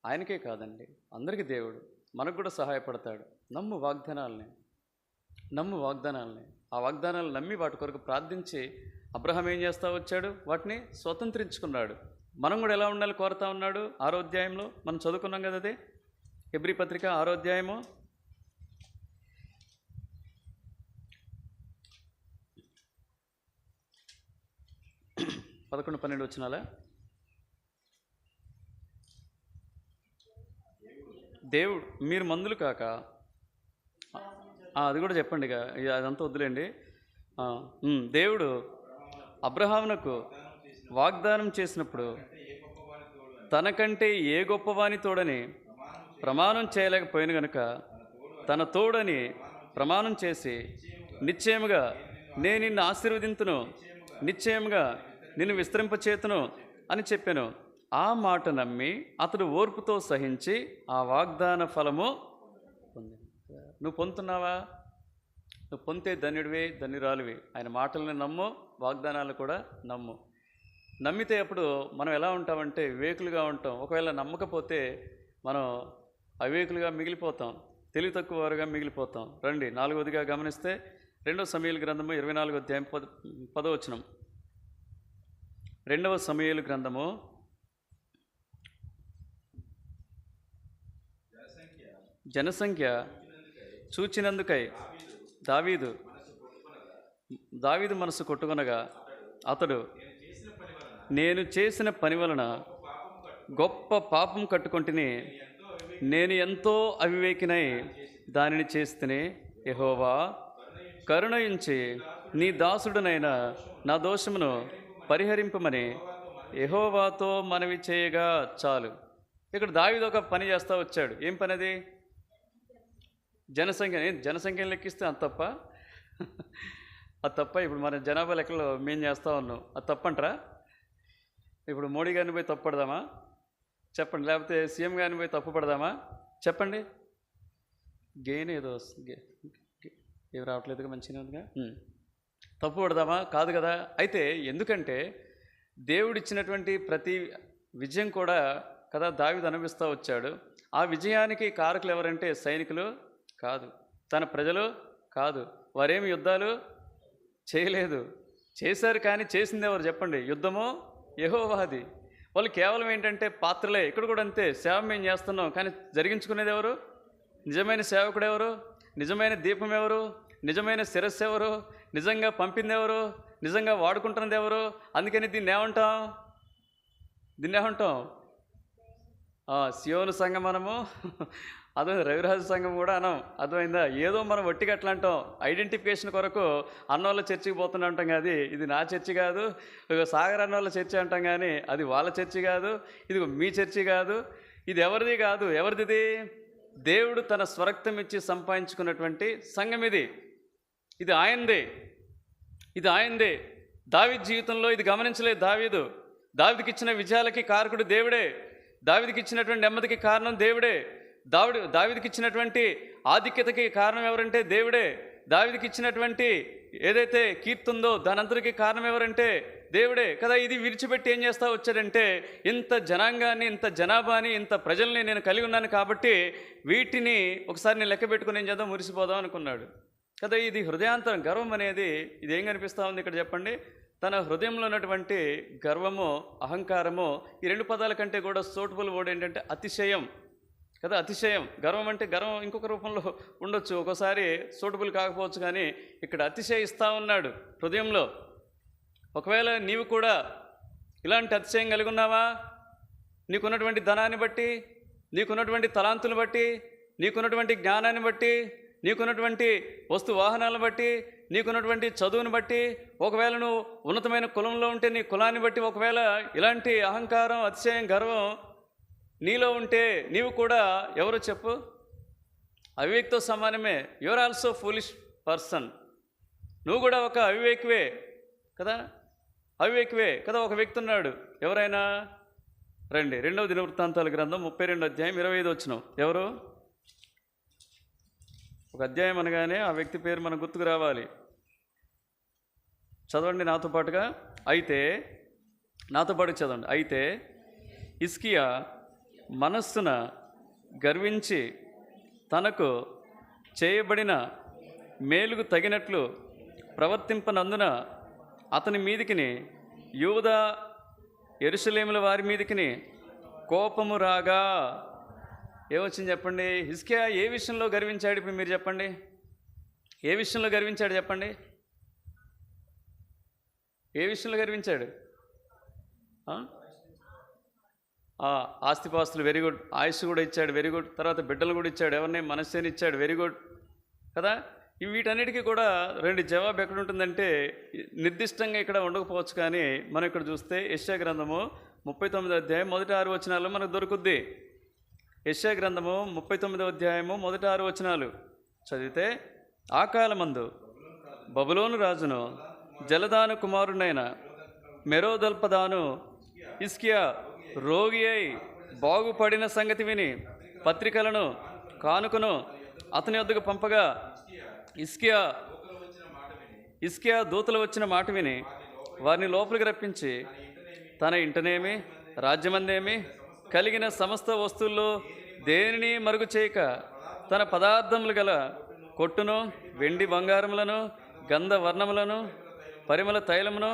ఆయనకే కాదండి, అందరికీ దేవుడు మనకు కూడా సహాయపడతాడు. నమ్ము వాగ్దానాలని. ఆ వాగ్దానాలు నమ్మి వాటి కొరకు ప్రార్థించి అబ్రహాం ఏం చేస్తూ వచ్చాడు? వాటిని స్వతంత్రించుకున్నాడు. మనం కూడా ఎలా ఉండాలి కోరుతా ఉన్నాడు. 6వ అధ్యాయంలో మనం చదువుకున్నాం కదా, అదే హెబ్రీ పత్రిక 6వ అధ్యాయము 11, 12 వచనాలా? దేవుడు మీరు మందులు కాక, అది కూడా చెప్పండి. ఇక అదంతా వద్దులేండి. దేవుడు అబ్రహామునకు వాగ్దానం చేసినప్పుడు తనకంటే ఏ గొప్పవాని తోడని ప్రమాణం చేయలేకపోయిన గనుక తన తోడని ప్రమాణం చేసి, నిశ్చయముగా నేను నిన్ను ఆశీర్వదింతును, నిశ్చయముగా నిన్ను విస్తరింపచేతును అని చెప్పాను. ఆ మాట నమ్మి అతడు ఓర్పుతో సహించి ఆ వాగ్దాన ఫలము పొంది. నువ్వు పొందుతున్నావా? నువ్వు పొందితే ధన్యుడివే, ధన్యురాలివి. ఆయన మాటలను నమ్ము, వాగ్దానాలు కూడా నమ్ము. నమ్మితే అప్పుడు మనం ఎలా ఉంటామంటే వివేకులుగా ఉంటాం. ఒకవేళ నమ్మకపోతే మనం అవివేకులుగా మిగిలిపోతాం, తెలివి తక్కువ వారుగా మిగిలిపోతాం. రండి, 4వదిగా గమనిస్తే 2వ సమూయేలు గ్రంథము 24వ అధ్యాయం 10వ వచనం. 2వ సమూయేలు గ్రంథము జనసంఖ్య చూచినందుకై దావీదు మనసు కొట్టుకొనగా అతడు నేను చేసిన పని వలన గొప్ప పాపం కట్టుకొంటిని, నేను ఎంతో అవివేకినై దానిని చేస్తేనే. యెహోవా కరుణయించి నీ దాసుడునైన నా దోషమును పరిహరింపమని యెహోవాతో మనవి చేయగా చాలు. ఇక్కడ దావీదు ఒక పని చేస్తూ వచ్చాడు. ఏం పని అది? జనసంఖ్యను లెక్కిస్తే అది తప్ప? అది తప్ప? ఇప్పుడు మన జనాభా లెక్కలో మేము చేస్తూ ఉన్నాం, అది తప్పంటారా? ఇప్పుడు మోడీ గారిని పోయి తప్పు పడదామా చెప్పండి? లేకపోతే సీఎం గారిని పోయి తప్పు పడదామా చెప్పండి? గెయిన్ ఏదో ఏమి రావట్లేదుగా, మంచిగా ఉందిగా. తప్పు పడదామా? కాదు కదా. అయితే ఎందుకంటే దేవుడిచ్చినటువంటి ప్రతి విజయం కూడా కదా దావీదు అనుభవిస్తూ వచ్చాడు. ఆ విజయానికి కారకులు ఎవరంటే సైనికులు కాదు, తన ప్రజలు కాదు. వారేమి యుద్ధాలు చేయలేదు. చేశారు కానీ చేసింది ఎవరు చెప్పండి? యుద్ధమో యెహోవాది. వాళ్ళు కేవలం ఏంటంటే పాత్రలే. ఇక్కడ కూడా అంతే, సేవ మేము చేస్తున్నాం కానీ జరిగించుకునేది ఎవరు? నిజమైన సేవకుడు ఎవరు? నిజమైన దీపం ఎవరు? నిజమైన శిరస్సు ఎవరు? నిజంగా పంపింది ఎవరు? నిజంగా వాడుకుంటున్నది ఎవరు? అందుకని దీన్ని ఏమంటాం? సియోను సంఘం మనము, అదే రవిరాజు సంఘం కూడా అనం. అర్థమైందా? ఏదో మనం వట్టిగా అట్లా అంటాం, ఐడెంటిఫికేషన్ కొరకు అన్నోళ్ళ చర్చికి పోతున్నా అంటాం. కానీ ఇది నా చర్చి కాదు, సాగర్ అన్నోళ్ళ చర్చి అంటాం, కానీ అది వాళ్ళ చర్చి కాదు, ఇది మీ చర్చి కాదు, ఇది ఎవరిది కాదు. ఎవరిది? దేవుడు తన స్వరక్తం ఇచ్చి సంపాదించుకున్నటువంటి సంఘం ఇది ఆయనదే. దావీదు జీవితంలో ఇది గమనించలేదు దావీదుకి ఇచ్చిన విజయాలకి కారకుడు దేవుడే. దావీదుకి ఇచ్చినటువంటి నెమ్మదికి కారణం దేవుడే. దావీదుకి ఇచ్చినటువంటి ఆధిక్యతకి కారణం ఎవరంటే దేవుడే. దావీదుకి ఇచ్చినటువంటి ఏదైతే కీర్తి ఉందో దానంతటికి కారణం ఎవరంటే దేవుడే కదా. ఇది విడిచిపెట్టి ఏం చేస్తా వచ్చాడంటే, ఇంత జనాంగాన్ని, ఇంత జనాభాని, ఇంత ప్రజల్ని నేను కలిగి ఉన్నాను కాబట్టి వీటిని ఒకసారి నేను లెక్క పెట్టుకుని ఏం చేద్దాం, మురిసిపోదాం అనుకున్నాడు కదా. ఇది హృదయాంతరం, గర్వం అనేది ఇది ఏం కనిపిస్తూ ఉంది ఇక్కడ చెప్పండి? తన హృదయంలో ఉన్నటువంటి గర్వము, అహంకారము. ఈ 2 పదాల కంటే కూడా సూటబుల్ వర్డ్ ఏంటంటే అతిశయం కదా. అతిశయం. గర్వం అంటే గర్వం ఇంకొక రూపంలో ఉండొచ్చు, ఒక్కోసారి సూటబుల్ కాకపోవచ్చు, కానీ ఇక్కడ అతిశయిస్తూ ఉన్నాడు హృదయంలో. ఒకవేళ నీవు కూడా ఇలాంటి అతిశయం కలిగి ఉన్నావా? నీకున్నటువంటి ధనాన్ని బట్టి, నీకున్నటువంటి తలాంతులు బట్టి, నీకున్నటువంటి జ్ఞానాన్ని బట్టి, నీకున్నటువంటి వస్తు వాహనాలను బట్టి, నీకున్నటువంటి చదువుని బట్టి, ఒకవేళ నువ్వు ఉన్నతమైన కులంలో ఉంటే నీ కులాన్ని బట్టి ఒకవేళ ఇలాంటి అహంకారం, అతిశయం, గర్వం నీలో ఉంటే నీవు కూడా ఎవరు చెప్పు? అవివేక్తో సమానమే. Your also foolish person. నువ్వు కూడా ఒక అవివేకివే కదా. ఒక వ్యక్తి ఉన్నాడు. ఎవరైనా రండి, 2వ దినవృత్తాంతాల గ్రంథం 32వ అధ్యాయం 25వ వచనం. ఎవరు? ఒక అధ్యాయం అనగానే ఆ వ్యక్తి పేరు మనకు గుర్తుకు రావాలి. చదవండి నాతో పాటుగా. నాతో పాటు చదవండి. అయితే హిజ్కియా మనస్సున గర్వించి తనకు చేయబడిన మేలుకు తగినట్లు ప్రవర్తింపనందున అతని మీదికిని, యూదా యెరూషలేముల వారి మీదికిని కోపము రాగా. ఏమొచ్చింది చెప్పండి? హిజ్కియా ఏ విషయంలో గర్వించాడు? ఇప్పుడు మీరు చెప్పండి, ఏ విషయంలో గర్వించాడు చెప్పండి? ఏ విషయంలో గర్వించాడు? ఆ? ఆస్తిపాస్తులు వెరీ గుడ్, ఆయుష్ కూడా ఇచ్చాడు వెరీ గుడ్, తర్వాత బిడ్డలు కూడా ఇచ్చాడు, ఎవరిని మనస్సేని ఇచ్చాడు వెరీ గుడ్ కదా. వీటన్నిటికీ కూడా రెండు జవాబు ఎక్కడ ఉంటుందంటే నిర్దిష్టంగా ఇక్కడ ఉండకపోవచ్చు, కానీ మనం ఇక్కడ చూస్తే యెషయా గ్రంథము 39వ అధ్యాయం మొదటి 6 వచనాల్లో మనకు దొరుకుద్ది. యెషయా గ్రంథము 39వ అధ్యాయము మొదటి 6 వచనాలు చదివితే, ఆ కాలమందు బబులోను రాజును జలదాను కుమారుడైన మెరోదల్పదాను హిజ్కియా రోగి అయి బాగుపడిన సంగతి విని పత్రికలను కానుకను అతని వద్దకు పంపగా హిజ్కియా దూతలు వచ్చిన మాట విని వారిని లోపలికి రప్పించి తన ఇంటనేమి రాజ్యమందేమి కలిగిన సమస్త వస్తువుల్లో దేనిని మరుగు చేయక తన పదార్థములు గల కొట్టును వెండి బంగారములను గంధవర్ణములను పరిమళ తైలమును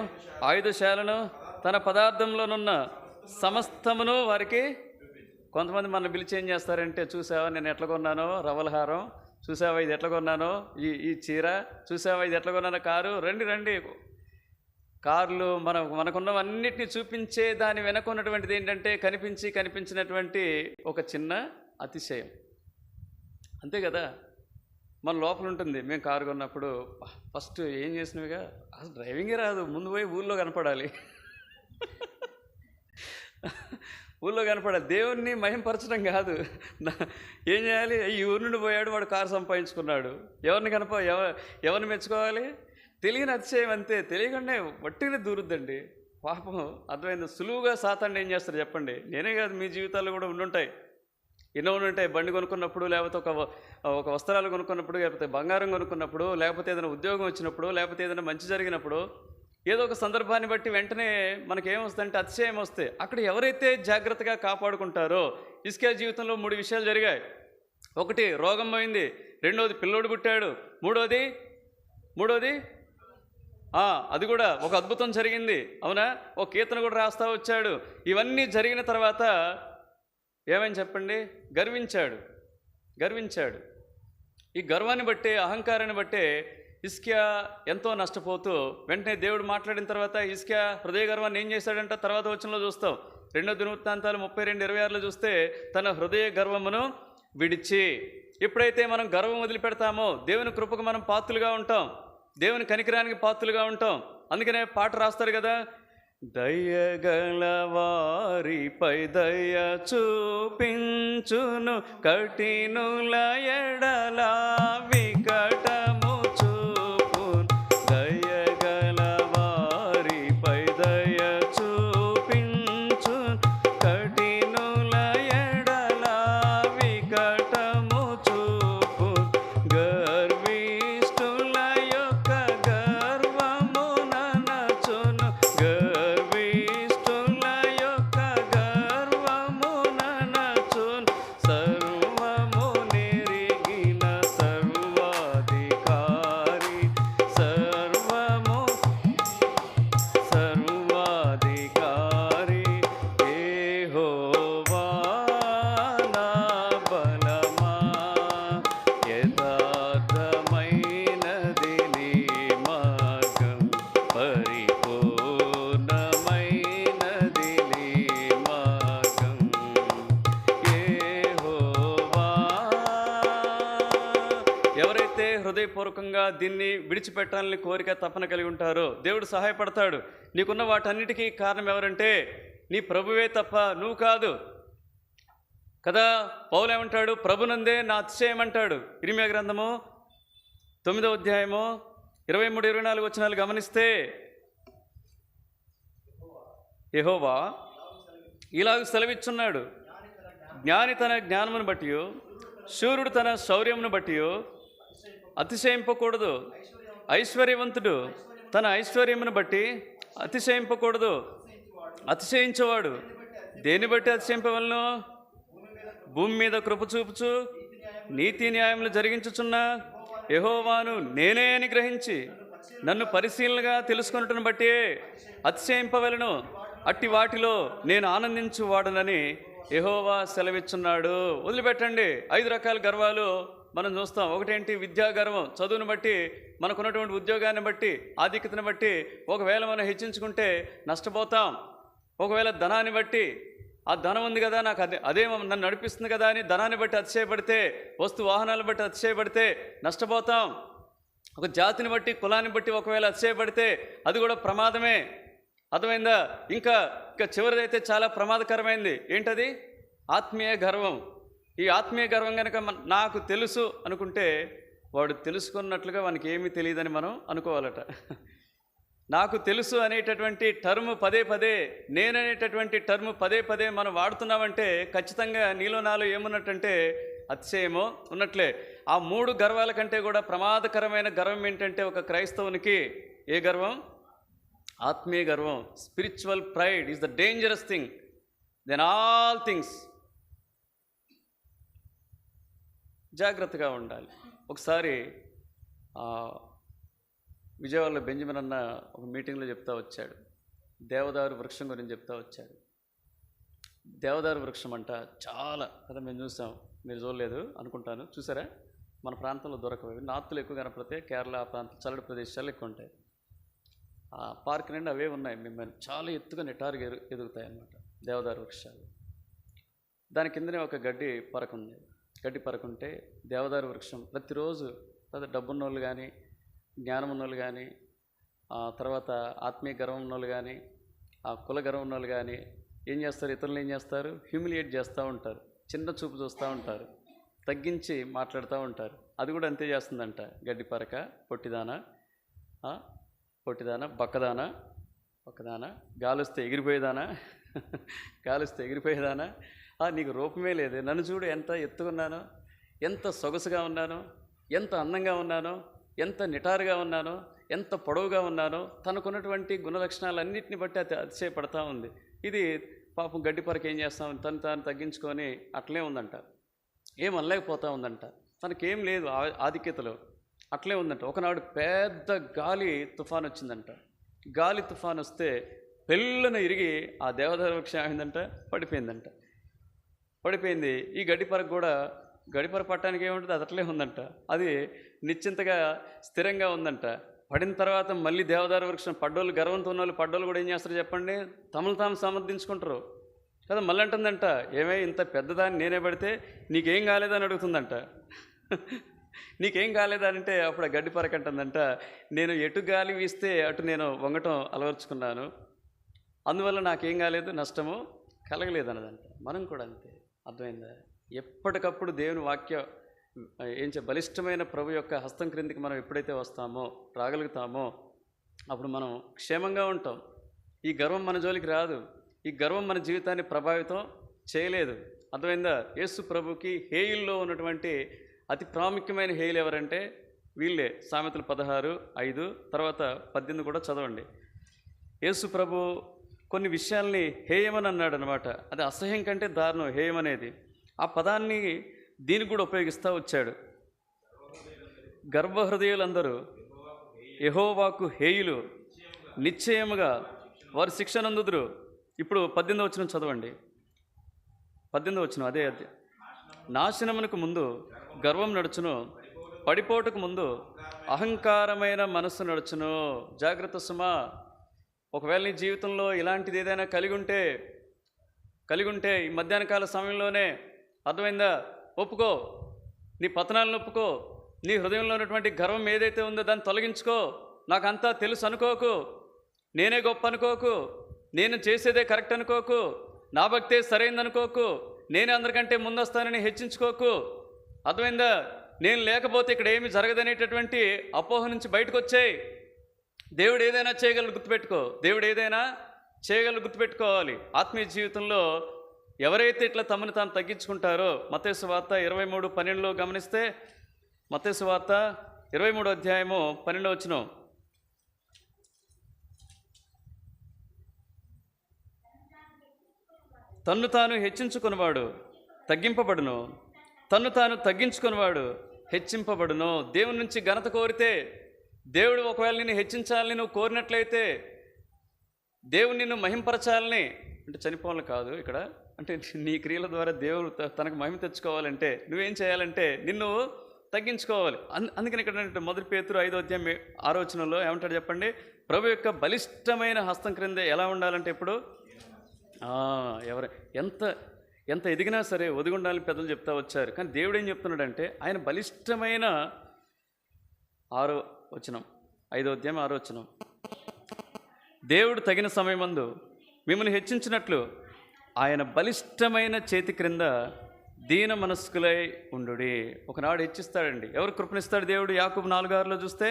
ఆయుధశాలను తన పదార్థంలోనున్న సమస్తమును వారికి. కొంతమంది మన పిలిచి ఏం చేస్తారంటే, చూసావా నేను ఎట్లా కొన్నానో రవలహారం, చూసావా ఇది ఎట్లా కొన్నానో ఈ చీర, చూసావా ఇది ఎట్లా కొన్నానో కారు, రండి రండి. కార్లు మనకున్నవన్నిటిని చూపించే దాని వెనకున్నటువంటిది ఏంటంటే కనిపించినటువంటి ఒక చిన్న అతిశయం, అంతే కదా. మన లోపల ఉంటుంది. మేము కారు కొన్నప్పుడు ఫస్ట్ ఏం చేసినవిగా అసలు డ్రైవింగే రాదు, ముందు పోయి ఊళ్ళో కనపడాలి ఊళ్ళో కనపడాలి. దేవుణ్ణి మహింపరచడం కాదు, ఏం చేయాలి? ఈ ఊరి నుండి పోయాడు, వాడు కారు సంపాదించుకున్నాడు, ఎవరిని మెచ్చుకోవాలి? తెలియని అతిశయం అంతే, తెలియకుండా వట్టిగా దూరుద్దండి పాపం. అర్థమైంది? సులువుగా సాతాన్ని ఏం చేస్తారు చెప్పండి? నేనే కాదు, మీ జీవితాల్లో కూడా ఉండుంటాయి, ఎన్నో ఉండుంటాయి. బండి కొనుక్కున్నప్పుడు, లేకపోతే ఒక వస్త్రాలు కొనుక్కున్నప్పుడు, లేకపోతే బంగారం కొనుక్కున్నప్పుడు, లేకపోతే ఏదైనా ఉద్యోగం వచ్చినప్పుడు, లేకపోతే ఏదైనా మంచి జరిగినప్పుడు, ఏదో ఒక సందర్భాన్ని బట్టి వెంటనే మనకేమొస్తుందంటే అతిశయం వస్తే, అక్కడ ఎవరైతే జాగ్రత్తగా కాపాడుకుంటారో. హిజ్కియా జీవితంలో 3 విషయాలు జరిగాయి. ఒకటి, రోగం పోయింది. రెండోది, పిల్లోడు పుట్టాడు. మూడోది అది కూడా ఒక అద్భుతం జరిగింది, అవునా? ఒక కీర్తన కూడా రాస్తా వచ్చాడు. ఇవన్నీ జరిగిన తర్వాత ఏమని చెప్పండి? గర్వించాడు. ఈ గర్వాన్ని బట్టే, అహంకారాన్ని బట్టే హిజ్కియా ఎంతో నష్టపోతూ, వెంటనే దేవుడు మాట్లాడిన తర్వాత హిజ్కియా హృదయ గర్వాన్ని ఏం చేశాడంట? తర్వాత వచనంలో చూస్తాం. 2 దినవృత్తాంతాలు 32:26 చూస్తే, తన హృదయ గర్వమును విడిచి. ఎప్పుడైతే మనం గర్వం వదిలిపెడతామో దేవుని కృపకు మనం పాత్రులుగా ఉంటాం, దేవుని కనికరానికి పాత్రులుగా ఉంటాం. అందుకనే పాట రాస్తారు కదా, దయగల వారిపై దయ చూపించును, కఠినుల ఎడల వికటము చూపును. దయగల వారిపై దయ చూపించును, కఠినుల ఎడల వికటము చూపును. గర్విష్ఠుల యొక్క గర్వము ననచును, గర్విష్ఠుల యొక్క గర్వము ననచును. సర్వము నెరిగిన సర్వాధికారి, సర్వాధికారి యెహోవా నా బలమా. యథార్థమైనది నీ మార్గం, పరిపూర్ణమైనది నీ మార్గం. యెహోవా. ఎవరైతే హృదయపూర్వకంగా దీన్ని విడిచిపెట్టాలని కోరిక తపన కలిగి ఉంటారో దేవుడు సహాయపడతాడు. నీకున్న వాటన్నిటికీ కారణం ఎవరంటే నీ ప్రభువే తప్ప నువ్వు కాదు కదా. పౌలు ఏమంటాడు? ప్రభునందే నా అతిశయం అంటాడు. ఇర్మీయా గ్రంథము 9వ అధ్యాయము 23-24 వచనాలు గమనిస్తే, యెహోవా ఇలాగ సెలవిచ్చున్నాడు, జ్ఞాని తన జ్ఞానమును బట్టి, శూరుడు తన శౌర్యమును బట్టి అతిశయింపకూడదు. ఐశ్వర్యవంతుడు తన ఐశ్వర్యమును బట్టి అతిశయింపకూడదు. అతిశయించేవాడు దేన్ని బట్టి అతిశయింపవలను? భూమి మీద కృప చూపుచు నీతి న్యాయములు జరిగించుచున్న యెహోవాను నేనే అని గ్రహించి నన్ను పరిశీలనగా తెలుసుకొనుటను బట్టి అతిశయింపవలను. అట్టి వాటిలో నేను ఆనందించువాడనని యెహోవా సెలవిచ్చున్నాడు. వదిలిపెట్టండి. 5 రకాల గర్వాలు మనం చూస్తాం. ఒకటేంటి? విద్యా గర్వం. చదువును బట్టి, మనకున్నటువంటి ఉద్యోగాన్ని బట్టి, ఆధిక్యతను బట్టి ఒకవేళ మనం హెచ్చించుకుంటే నష్టపోతాం. ఒకవేళ ధనాన్ని బట్టి ఆ ధనం ఉంది కదా, నాకు అదే నన్ను నడిపిస్తుంది కదా అని ధనాన్ని బట్టి అతిశయపడితే, వస్తు వాహనాలను బట్టి అతిశయపడితే నష్టపోతాం. ఒక జాతిని బట్టి, కులాన్ని బట్టి ఒకవేళ అతిశయపడితే అది కూడా ప్రమాదమే. అర్థమైందా? ఇంకా చివరిదైతే చాలా ప్రమాదకరమైంది. ఏంటది? ఆత్మీయ గర్వం. ఈ ఆత్మీయ గర్వం కనుక నాకు తెలుసు అనుకుంటే, వాడు తెలుసుకున్నట్లుగా వానికి ఏమీ తెలియదని మనం అనుకోవాలట. నాకు తెలుసు అనేటటువంటి టర్మ్ పదే పదే, నేననేటటువంటి టర్మ్ పదే పదే మనం వాడుతున్నామంటే ఖచ్చితంగా నీలో నాలో ఏమున్నట్టంటే అతిశయమో ఉన్నట్లే. ఆ 3 గర్వాల కంటే కూడా ప్రమాదకరమైన గర్వం ఏంటంటే ఒక క్రైస్తవునికి ఏ గర్వం? ఆత్మీయ గర్వం. Spiritual pride is the dangerous thing then all things. జాగ్రత్తగా ఉండాలి. ఒకసారి విజయవాడలో బెంజమిన్ అన్న ఒక మీటింగ్లో చెప్తా వచ్చాడు. దేవదారు వృక్షం గురించి చెప్తా వచ్చాడు. దేవదారు వృక్షం అంట చాలా కదా, మేము చూసాం, మీరు చూడలేదు అనుకుంటాను. చూసారా? మన ప్రాంతంలో దొరకవు. నార్త్లో ఎక్కువ కనపడితే, కేరళ ఆ ప్రాంతం చల్లటి ప్రదేశాలు ఎక్కువ ఉంటాయి. ఆ పార్క్ నుండి అవే ఉన్నాయి. మిమ్మల్ని చాలా ఎత్తుగా నిటారుగా ఎదుగుతాయి అన్నమాట దేవదారు వృక్షాలు. దాని కిందనే ఒక గడ్డి పరక ఉంది. గడ్డి పరక ఉంటే దేవదారు వృక్షం ప్రతిరోజు డబ్బున్నోళ్ళు కానీ, జ్ఞానం ఉన్నోళ్ళు కానీ, తర్వాత ఆత్మీయ గర్వం ఉన్నోళ్ళు కానీ, ఆ కుల గర్వం ఉన్నోళ్ళు కానీ ఏం చేస్తారు? ఇతరులు ఏం చేస్తారు? హ్యూమిలియేట్ చేస్తూ ఉంటారు, చిన్న చూపు చూస్తూ ఉంటారు, తగ్గించి మాట్లాడుతూ ఉంటారు. అది కూడా అంతే చేస్తుందంట గడ్డి పరక. పొట్టిదానా, పొట్టిదానా, బక్కదానా, బక్కదానా, గాలిస్తే ఎగిరిపోయేదానా, గాలిస్తే ఎగిరిపోయేదానా, నీకు రూపమే లేదు, నన్ను చూడు ఎంత ఎత్తుకున్నానో, ఎంత సొగసుగా ఉన్నానో, ఎంత అందంగా ఉన్నానో, ఎంత నిటారుగా ఉన్నానో, ఎంత పొడవుగా ఉన్నానో, తనకున్నటువంటి గుణలక్షణాలన్నింటిని బట్టి అతిశయపడతా ఉంది. ఇది పాపం గడ్డి పరక ఏం చేస్తాం? తాను తగ్గించుకొని అట్లే ఉందంట. ఏం అనలేకపోతా ఉందంట. తనకేం లేదు ఆధిక్యతలో, అట్లే ఉందంట. ఒకనాడు పెద్ద గాలి తుఫాన్ వచ్చిందంట. గాలి తుఫాన్ వస్తే పెళ్ళన ఇరిగి ఆ దేవదారు వృక్షం ఏమైందంట? పడిపోయిందంట. పడిపోయింది. ఈ గడ్డి పరక కూడా, గడిపర పట్టడానికి ఏముంటుంది? అది అట్లే ఉందంట. అది నిశ్చింతగా స్థిరంగా ఉందంట. పడిన తర్వాత మళ్ళీ దేవదారు వృక్షం పడ్డోళ్ళు, గర్వంతో ఉన్న వాళ్ళు పడ్డోళ్ళు కూడా ఏం చేస్తారు చెప్పండి? తమను తాము సమర్థించుకుంటారు కదా. మళ్ళీ అంటుందంట, ఏమే ఇంత పెద్దదాన్ని నేనే పడితే నీకేం కాలేదని అడుగుతుందంట. నీకేం కాలేదంటే అప్పుడు ఆ గడ్డి పరక అంటుందంట, నేను ఎటు గాలి వీస్తే అటు నేను వంగటం అలవర్చుకున్నాను, అందువల్ల నాకేం కాలేదు, నష్టము కలగలేదన్నదంట. మనం కూడా అంతే. అర్థమైందా? ఎప్పటికప్పుడు దేవుని వాక్యం బలిష్టమైన ప్రభు యొక్క హస్తం క్రిందికి మనం ఎప్పుడైతే వస్తామో, రాగలుగుతామో, అప్పుడు మనం క్షేమంగా ఉంటాం. ఈ గర్వం మన జోలికి రాదు. ఈ గర్వం మన జీవితాన్ని ప్రభావితం చేయలేదు. అర్థమైందా? యేసు ప్రభుకి హేయుల్లో ఉన్నటువంటి అతి ప్రాముఖ్యమైన హేయులు ఎవరంటే వీళ్ళే. సామెతలు 16:5 తర్వాత 18 కూడా చదవండి. యేసు ప్రభు కొన్ని విషయాల్ని హేయమని అన్నాడు అనమాట. అది అసహ్యం కంటే దారుణం హేయం అనేది. ఆ పదాన్ని దీనికి కూడా ఉపయోగిస్తూ వచ్చాడు. గర్భహృదయులందరూ యెహోవాకు హేయులు, నిశ్చయముగా వారు శిక్షనందుదురు. ఇప్పుడు 18వ వచనం చదవండి. 18వ వచనం అదే. నాశనమునకు ముందు గర్వం నడుచును, పడిపోటుకు ముందు అహంకారమైన మనస్సు నడుచును. జాగ్రత్త సుమా. ఒకవేళ నీ జీవితంలో ఇలాంటిది ఏదైనా కలిగి ఉంటే ఈ మధ్యాహ్న కాల సమయంలోనే, అర్థమైందా, ఒప్పుకో. నీ పతనాలను ఒప్పుకో. నీ హృదయంలో ఉన్నటువంటి గర్వం ఏదైతే ఉందో దాన్ని తొలగించుకో. నాకంతా తెలుసు అనుకోకు, నేనే గొప్ప అనుకోకు, నేను చేసేదే కరెక్ట్ అనుకోకు, నా భక్తే సరైంది అనుకోకు, నేనే అందరికంటే ముందొస్తానని హెచ్చించుకోకు. అర్థమైందా? నేను లేకపోతే ఇక్కడ ఏమి జరగదనేటటువంటి అపోహ నుంచి బయటకు వచ్చేయి. దేవుడు ఏదైనా చేయగలరు గుర్తుపెట్టుకో. దేవుడు ఏదైనా చేయగలరు గుర్తుపెట్టుకోవాలి. ఆత్మీయ జీవితంలో ఎవరైతే ఇట్లా తమను తాను తగ్గించుకుంటారో, మత్తయి సువార్త 23:12 గమనిస్తే, మత్తయి సువార్త 23వ అధ్యాయము 12వ వచనం, తన్ను తాను హెచ్చించుకున్నవాడు తగ్గింపబడును, తన్ను తాను తగ్గించుకున్నవాడు హెచ్చింపబడును. దేవుని నుంచి ఘనత కోరితే, దేవుడు ఒకవేళ నిన్ను హెచ్చించాలని నువ్వు కోరినట్లయితే, దేవుడు నిన్ను మహింపరచాలని, అంటే చనిపోవాలని కాదు ఇక్కడ, అంటే నీ క్రియల ద్వారా దేవుడు తనకు మహిమ తెచ్చుకోవాలంటే నువ్వేం చేయాలంటే నిన్ను తగ్గించుకోవాలి. అందుకని ఇక్కడ 1 పేతురు 5వ అధ్యాయం 6వ వచనంలో ఏమంటాడు చెప్పండి? ప్రభు యొక్క బలిష్టమైన హస్తం క్రింద ఎలా ఉండాలంటే ఇప్పుడు ఎవరు ఎంత ఎంత ఎదిగినా సరే ఒదిగి ఉండాలని పెద్దలు చెప్తా వచ్చారు. కానీ దేవుడు ఏం చెప్తున్నాడంటే ఆయన బలిష్టమైన 6వ వచనం 5వ అధ్యాయం 6వ వచనం, దేవుడు తగిన సమయమందు మిమ్మల్ని హెచ్చించినట్లు ఆయన బలిష్టమైన చేతి క్రింద దీన మనస్కులై ఉండుడి. ఒకనాడు హెచ్చిస్తాడండి. ఎవరు కృపణిస్తాడు దేవుడు? యాకోబు 4:6లో చూస్తే,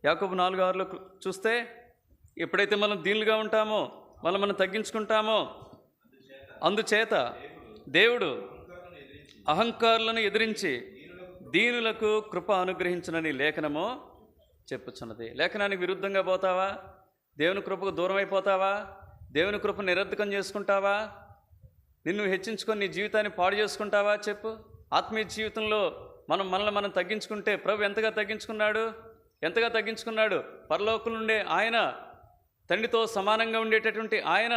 యాకోబు 4:6లో చూస్తే, ఎప్పుడైతే మనం దీనులుగా ఉంటామో, మనం తగ్గించుకుంటామో, అందుచేత దేవుడు అహంకారులను ఎదిరించి దీనులకు కృప అనుగ్రహించునని లేఖనము చెప్పుచున్నది. లేఖనానికి విరుద్ధంగా పోతావా? దేవుని కృపకు దూరం అయిపోతావా? దేవుని కృప నిరర్ధకం చేసుకుంటావా? నిన్ను హెచ్చించుకొని నీ జీవితాన్ని పాడు చేసుకుంటావా? చెప్పు. ఆత్మీయ జీవితంలో మనల్ని తగ్గించుకుంటే ప్రభు ఎంతగా తగ్గించుకున్నాడు? పరలోకం నుండే ఆయన, తండ్రితో సమానంగా ఉండేటటువంటి ఆయన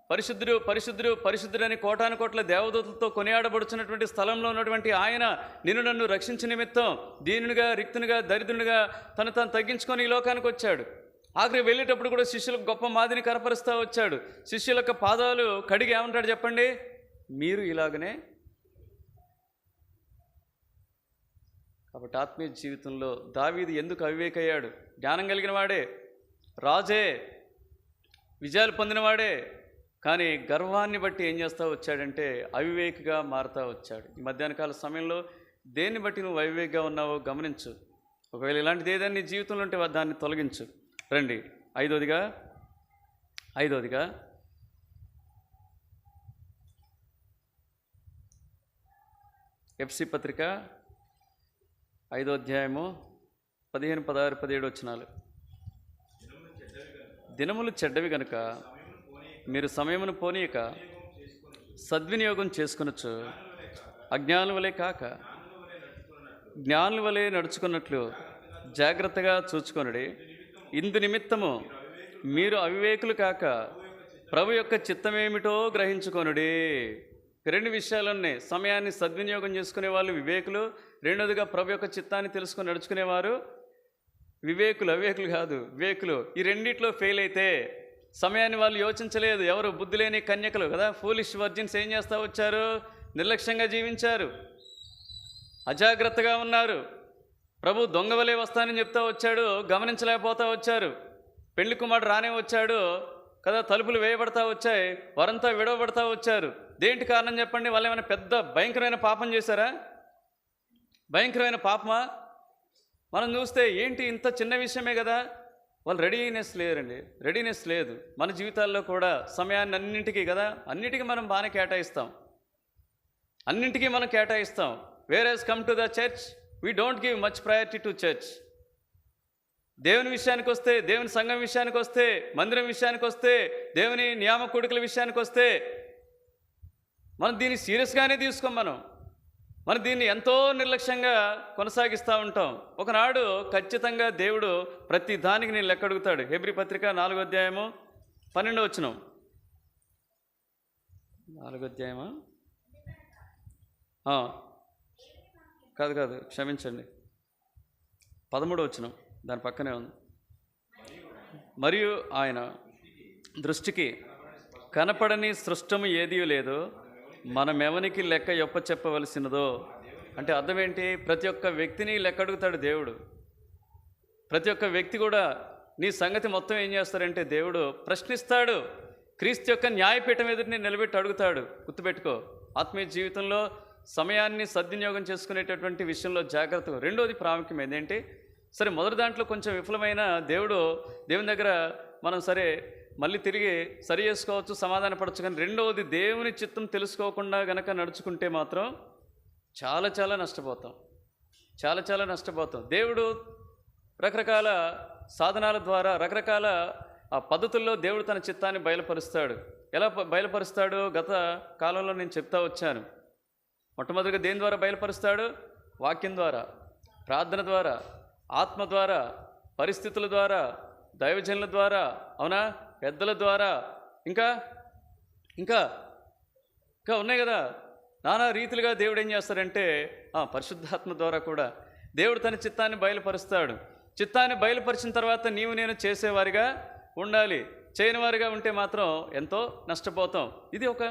పరిశుద్ధుడని కోటాను కోట్ల దేవదూతలతో కొనియాడబడుచున్నటువంటి స్థలంలో ఉన్నటువంటి ఆయన నిన్ను నన్ను రక్షించిన నిమిత్తం దీనునిగా, రిక్తునిగా, దరిద్రునిగా తను తగ్గించుకొని ఈ లోకానికి వచ్చాడు. ఆఖరి వెళ్ళేటప్పుడు కూడా శిష్యులకు గొప్ప మాదిరిని కనపరుస్తూ వచ్చాడు. శిష్యుల యొక్క పాదాలు కడిగి ఏమంటాడు చెప్పండి? మీరు ఇలాగనే. కాబట్టి ఆత్మీయ జీవితంలో దావీదు ఎందుకు అవివేకయ్యాడు? జ్ఞానం కలిగిన వాడే, రాజే, విజయాలు పొందినవాడే, కానీ గర్వాన్ని బట్టి ఏం చేస్తూ వచ్చాడంటే అవివేకిగా మారుతూ వచ్చాడు. ఈ మధ్యాహ్న కాల సమయంలో దేన్ని బట్టి నువ్వు అవివేకగా ఉన్నావో గమనించు. ఒకవేళ ఇలాంటిది ఏదైనా నీ జీవితంలో ఉంటే దాన్ని తొలగించు. రండి, ఐదోదిగా ఎఫ్సి పత్రిక 5వ అధ్యాయము 15, 16, 17 వచనాలు. దినములు చెడ్డవి గనుక మీరు సమయమును పోనీయక సద్వినియోగం చేసుకొనొచ్చు. అజ్ఞానుల వలె కాక జ్ఞానుల వలె నడుచుకున్నట్లు జాగ్రత్తగా చూచుకొనుడి. ఇందు నిమిత్తము మీరు అవివేకులు కాక ప్రభు యొక్క చిత్తమేమిటో గ్రహించుకొనుడి. 2 విషయాలు ఉన్నాయి. సమయాన్ని సద్వినియోగం చేసుకునే వాళ్ళు వివేకులు, రెండోదిగా ప్రభు యొక్క చిత్తాన్ని తెలుసుకొని నడుచుకునేవారు వివేకులు. అవివేకులు కాదు, వివేకులు. ఈ రెండిట్లో ఫెయిల్ అయితే సమయాన్ని వాళ్ళు యోచించలేదు. ఎవరు? బుద్ధి లేని కన్యకలు కదా, ఫూలిష్ వర్జిన్స్ ఏం చేస్తూ వచ్చారు? నిర్లక్ష్యంగా జీవించారు, అజాగ్రత్తగా ఉన్నారు. ప్రభు దొంగవలే వస్తానని చెప్తా వచ్చాడు, గమనించలేకపోతా వచ్చారు. పెళ్లి కుమారుడు రానే వచ్చాడు కదా, తలుపులు వేయబడతా వచ్చాయి, వారంతా విడవబడతా వచ్చారు. దేంటి కారణం చెప్పండి? వాళ్ళు ఏమైనా పెద్ద భయంకరమైన పాపం చేశారా? భయంకరమైన పాపమా? మనం చూస్తే ఏంటి ఇంత చిన్న విషయమే కదా. వాళ్ళు రెడీనెస్ లేదు. మన జీవితాల్లో కూడా సమయాన్ని అన్నిటికీ మనం బాగానే కేటాయిస్తాం, అన్నింటికీ మనం కేటాయిస్తాం. Where come to the church we don't give much priority to church. దేవుని విషయానికి వస్తే, దేవుని సంఘం విషయానికి వస్తే, మందిరం విషయానికి వస్తే, దేవుని నియామక కూడికల విషయానికి వస్తే మనం దీన్ని సీరియస్గానే తీసుకోం. మనం దీన్ని ఎంతో నిర్లక్ష్యంగా కొనసాగిస్తూ ఉంటాం. ఒకనాడు ఖచ్చితంగా దేవుడు ప్రతి దానికి నేను లెక్క అడుగుతాడు. హెబ్రీ పత్రిక 4వ అధ్యాయము 12వ వచనం. 4వ అధ్యాయమా? కాదు, క్షమించండి, 13వ వచనం, దాని పక్కనే ఉంది. మరియు ఆయన దృష్టికి కనపడని సృష్టము ఏదీ లేదో మనమెవనికి లెక్క చెప్పవలసినదో. అంటే అర్థం ఏంటి? ప్రతి ఒక్క వ్యక్తిని లెక్క అడుగుతాడు దేవుడు. ప్రతి ఒక్క వ్యక్తి కూడా నీ సంగతి మొత్తం ఏం చేస్తారంటే దేవుడు ప్రశ్నిస్తాడు. క్రీస్తు యొక్క న్యాయపీఠం ఎదుటిని నిలబెట్టి అడుగుతాడు. గుర్తుపెట్టుకో, ఆత్మీయ జీవితంలో సమయాన్ని సద్వినియోగం చేసుకునేటటువంటి విషయంలో జాగ్రత్త. రెండోది ప్రాముఖ్యం ఏంటంటే, సరే మొదటి దాంట్లో కొంచెం విఫలమైన దేవుని దగ్గర మనం మళ్ళీ తిరిగి సరి చేసుకోవచ్చు, సమాధానపడచ్చు. కానీ రెండవది దేవుని చిత్తం తెలుసుకోకుండా గనక నడుచుకుంటే మాత్రం చాలా నష్టపోతాం. దేవుడు రకరకాల సాధనాల ద్వారా, రకరకాల పద్ధతుల్లో దేవుడు తన చిత్తాన్ని బయలుపరుస్తాడు. ఎలా బయలుపరుస్తాడు? గత కాలంలో నేను చెప్తా వచ్చాను. మొట్టమొదటిగా దేని ద్వారా బయలుపరుస్తాడు? వాక్యం ద్వారా, ప్రార్థన ద్వారా, ఆత్మ ద్వారా, పరిస్థితుల ద్వారా, దైవజనుల ద్వారా, అవునా, పెద్దల ద్వారా, ఇంకా ఉన్నాయి కదా. నానా రీతిలుగా దేవుడు ఏం చేస్తాడంటే పరిశుద్ధాత్మ ద్వారా కూడా దేవుడు తన చిత్తాన్ని బయలుపరుస్తాడు. చిత్తాన్ని బయలుపరిచిన తర్వాత నీవు నేను చేసేవారిగా ఉండాలి. చేయని వారిగా ఉంటే మాత్రం ఎంతో నష్టపోతాం. ఇది ఒక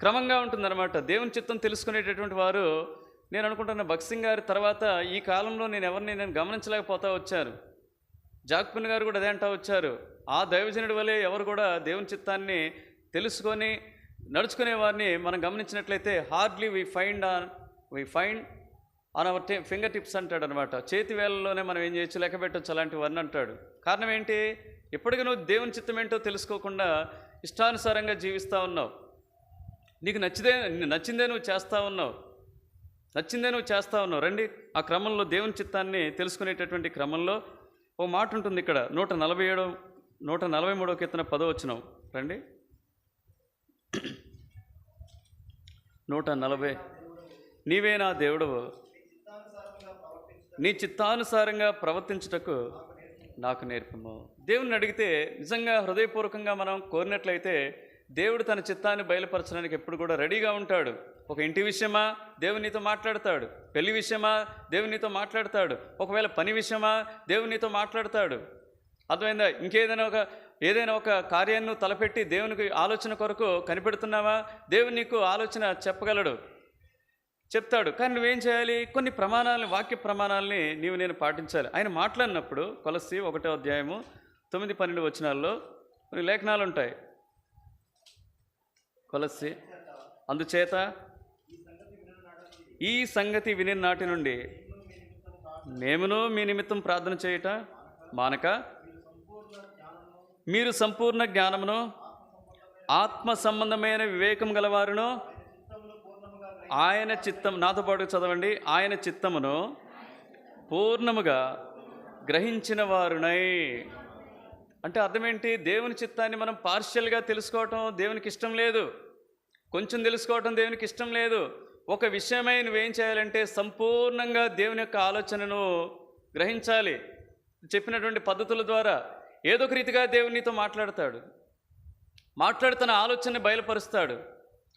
క్రమంగా ఉంటుందన్నమాట. దేవుని చిత్తం తెలుసుకునేటటువంటి వారు, నేను అనుకుంటున్న భగత్ సింగ్ గారి తర్వాత ఈ కాలంలో నేను గమనించలేకపోతా వచ్చారు. జాక్పిన్ గారు కూడా అదే అంటా వచ్చారు. ఆ దైవజనుడి వలె ఎవరు కూడా దేవుని చిత్తాన్ని తెలుసుకొని నడుచుకునే వారిని మనం గమనించినట్లయితే hardly we find on our finger tips అంటాడు అనమాట. చేతి వేళల్లోనే మనం ఏం చేయొచ్చు, లెక్క పెట్టచ్చు అలాంటి వారిని అంటాడు. కారణం ఏంటి? ఎప్పటికీ నువ్వు దేవుని చిత్తం ఏంటో తెలుసుకోకుండా ఇష్టానుసారంగా జీవిస్తూ ఉన్నావు. నీకు నచ్చిందే నువ్వు చేస్తూ ఉన్నావు. రండి, ఆ క్రమంలో దేవుని చిత్తాన్ని తెలుసుకునేటటువంటి క్రమంలో ఓ మాట ఉంటుంది ఇక్కడ. 143వ కీర్తన 10వ వచనం. రండి, 140. నీవే నా దేవుడవు, నీ చిత్తానుసారంగా ప్రవర్తించుటకు నాకు నేర్పము. దేవుని అడిగితే నిజంగా హృదయపూర్వకంగా మనం కోరినట్లయితే దేవుడు తన చిత్తాన్ని బయలుపరచడానికి ఎప్పుడు కూడా రెడీగా ఉంటాడు. ఒక ఇంటి విషయమా దేవుడు నీతో మాట్లాడతాడు, పెళ్లి విషయమా దేవుడు నీతో మాట్లాడతాడు, ఒకవేళ పని విషయమా దేవుడు నీతో మాట్లాడతాడు. అర్థమైందా? ఏదైనా ఒక కార్యాన్ని తలపెట్టి దేవునికి ఆలోచన కొరకు కనిపెడుతున్నావా, దేవుడు నీకు ఆలోచన చెప్తాడు. కానీ నువ్వేం చేయాలి? కొన్ని ప్రమాణాలను, వాక్య ప్రమాణాలని నేను పాటించాలి. ఆయన మాట్లాడినప్పుడు కొలస్సీ 1వ అధ్యాయము 9-12 వచనాల్లో కొన్ని లేఖనాలు ఉంటాయి. కొలస్సీ, అందుచేత ఈ సంగతి విని నాటి నుండి మేమును మీ నిమిత్తం ప్రార్థన చేయుట మానక మీరు సంపూర్ణ జ్ఞానమును ఆత్మ సంబంధమైన వివేకం గలవారును ఆయన చిత్తం, నాతో పాటు చదవండి, ఆయన చిత్తమును పూర్ణముగా గ్రహించిన వారునై. అంటే అర్థం ఏంటి? దేవుని చిత్తాన్ని మనం పార్షియల్గా తెలుసుకోవటం దేవునికి ఇష్టం లేదు, కొంచెం తెలుసుకోవటం దేవునికి ఇష్టం లేదు. ఒక విషయమై నువ్వేం చేయాలంటే సంపూర్ణంగా దేవుని యొక్క ఆలోచనను గ్రహించాలి. చెప్పినటువంటి పద్ధతుల ద్వారా ఏదో ఒక రీతిగా దేవుడు నీతో మాట్లాడుతున్న ఆలోచనని బయలుపరుస్తాడు.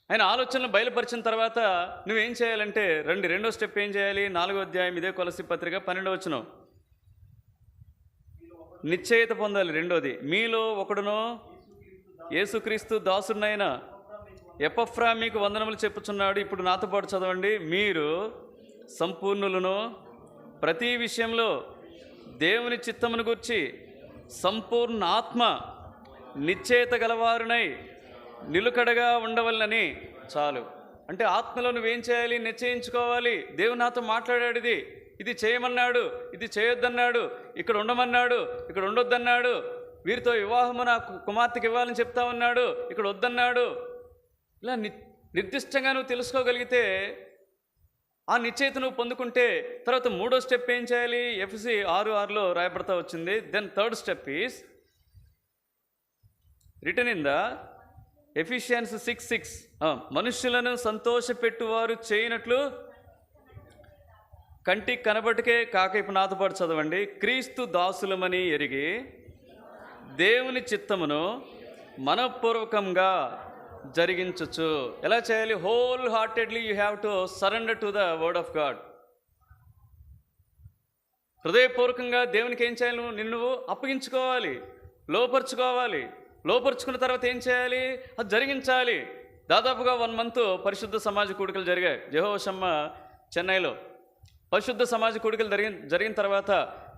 ఆయన ఆలోచనలు బయలుపరిచిన తర్వాత నువ్వేం చేయాలంటే రెండో స్టెప్ ఏం చేయాలి? 4వ అధ్యాయం ఇదే కొలస్సీ పత్రిక 12వ వచనం. నిశ్చయత పొందాలి. రెండోది, మీలో ఒకడునో యేసుక్రీస్తు దాసుడినైన ఎపఫ్రా మీకు వందనములు చెప్పుచున్నాడు. ఇప్పుడు నాతో పాటు చదవండి. మీరు సంపూర్ణులను, ప్రతి విషయంలో దేవుని చిత్తమును గూర్చి సంపూర్ణ ఆత్మ నిశ్చయత గలవారునై నిలుకడగా ఉండవలనని చాలు. అంటే ఆత్మలో నువ్వేం చేయాలి? నిశ్చయించుకోవాలి. దేవుడు నాతో మాట్లాడాడు, ఇది చేయమన్నాడు, ఇది చేయొద్దన్నాడు, ఇక్కడ ఉండమన్నాడు, ఇక్కడ ఉండొద్దన్నాడు, వీరితో వివాహము నా కుమార్తెకి ఇవ్వాలని చెప్తా ఉన్నాడు, ఇక్కడ వద్దన్నాడు. ఇలా నిర్దిష్టంగా నువ్వు తెలుసుకోగలిగితే, ఆ నిశ్చయిత నువ్వు పొందుకుంటే తర్వాత 3వ స్టెప్ ఏం చేయాలి? ఎఫెసీ 6:6లో రాయబడతా వచ్చింది. Then third step is written in the Ephesians 6:6. మనుష్యులను సంతోషపెట్టువారు చేయనట్లు కంటికి కనబట్టుకే కాక, ఇప్పుడు నాతో పాటు చదవండి, క్రీస్తు దాసులమని ఎరిగి దేవుని చిత్తమును మనపూర్వకంగా జరిగించచ్చు. ఎలా చేయాలి? Whole heartedly you have to surrender to the word of God. హృదయపూర్వకంగా దేవునికి ఏం చేయాలి? నువ్వు అప్పగించుకోవాలి, లోపరుచుకున్న తర్వాత ఏం చేయాలి? అది జరిగించాలి. దాదాపుగా 1 month పరిశుద్ధ సమాజ కూడికలు జరిగాయి జెహోవా షమ్మా చెన్నైలో. పరిశుద్ధ సమాజ కూడికలు జరిగిన తర్వాత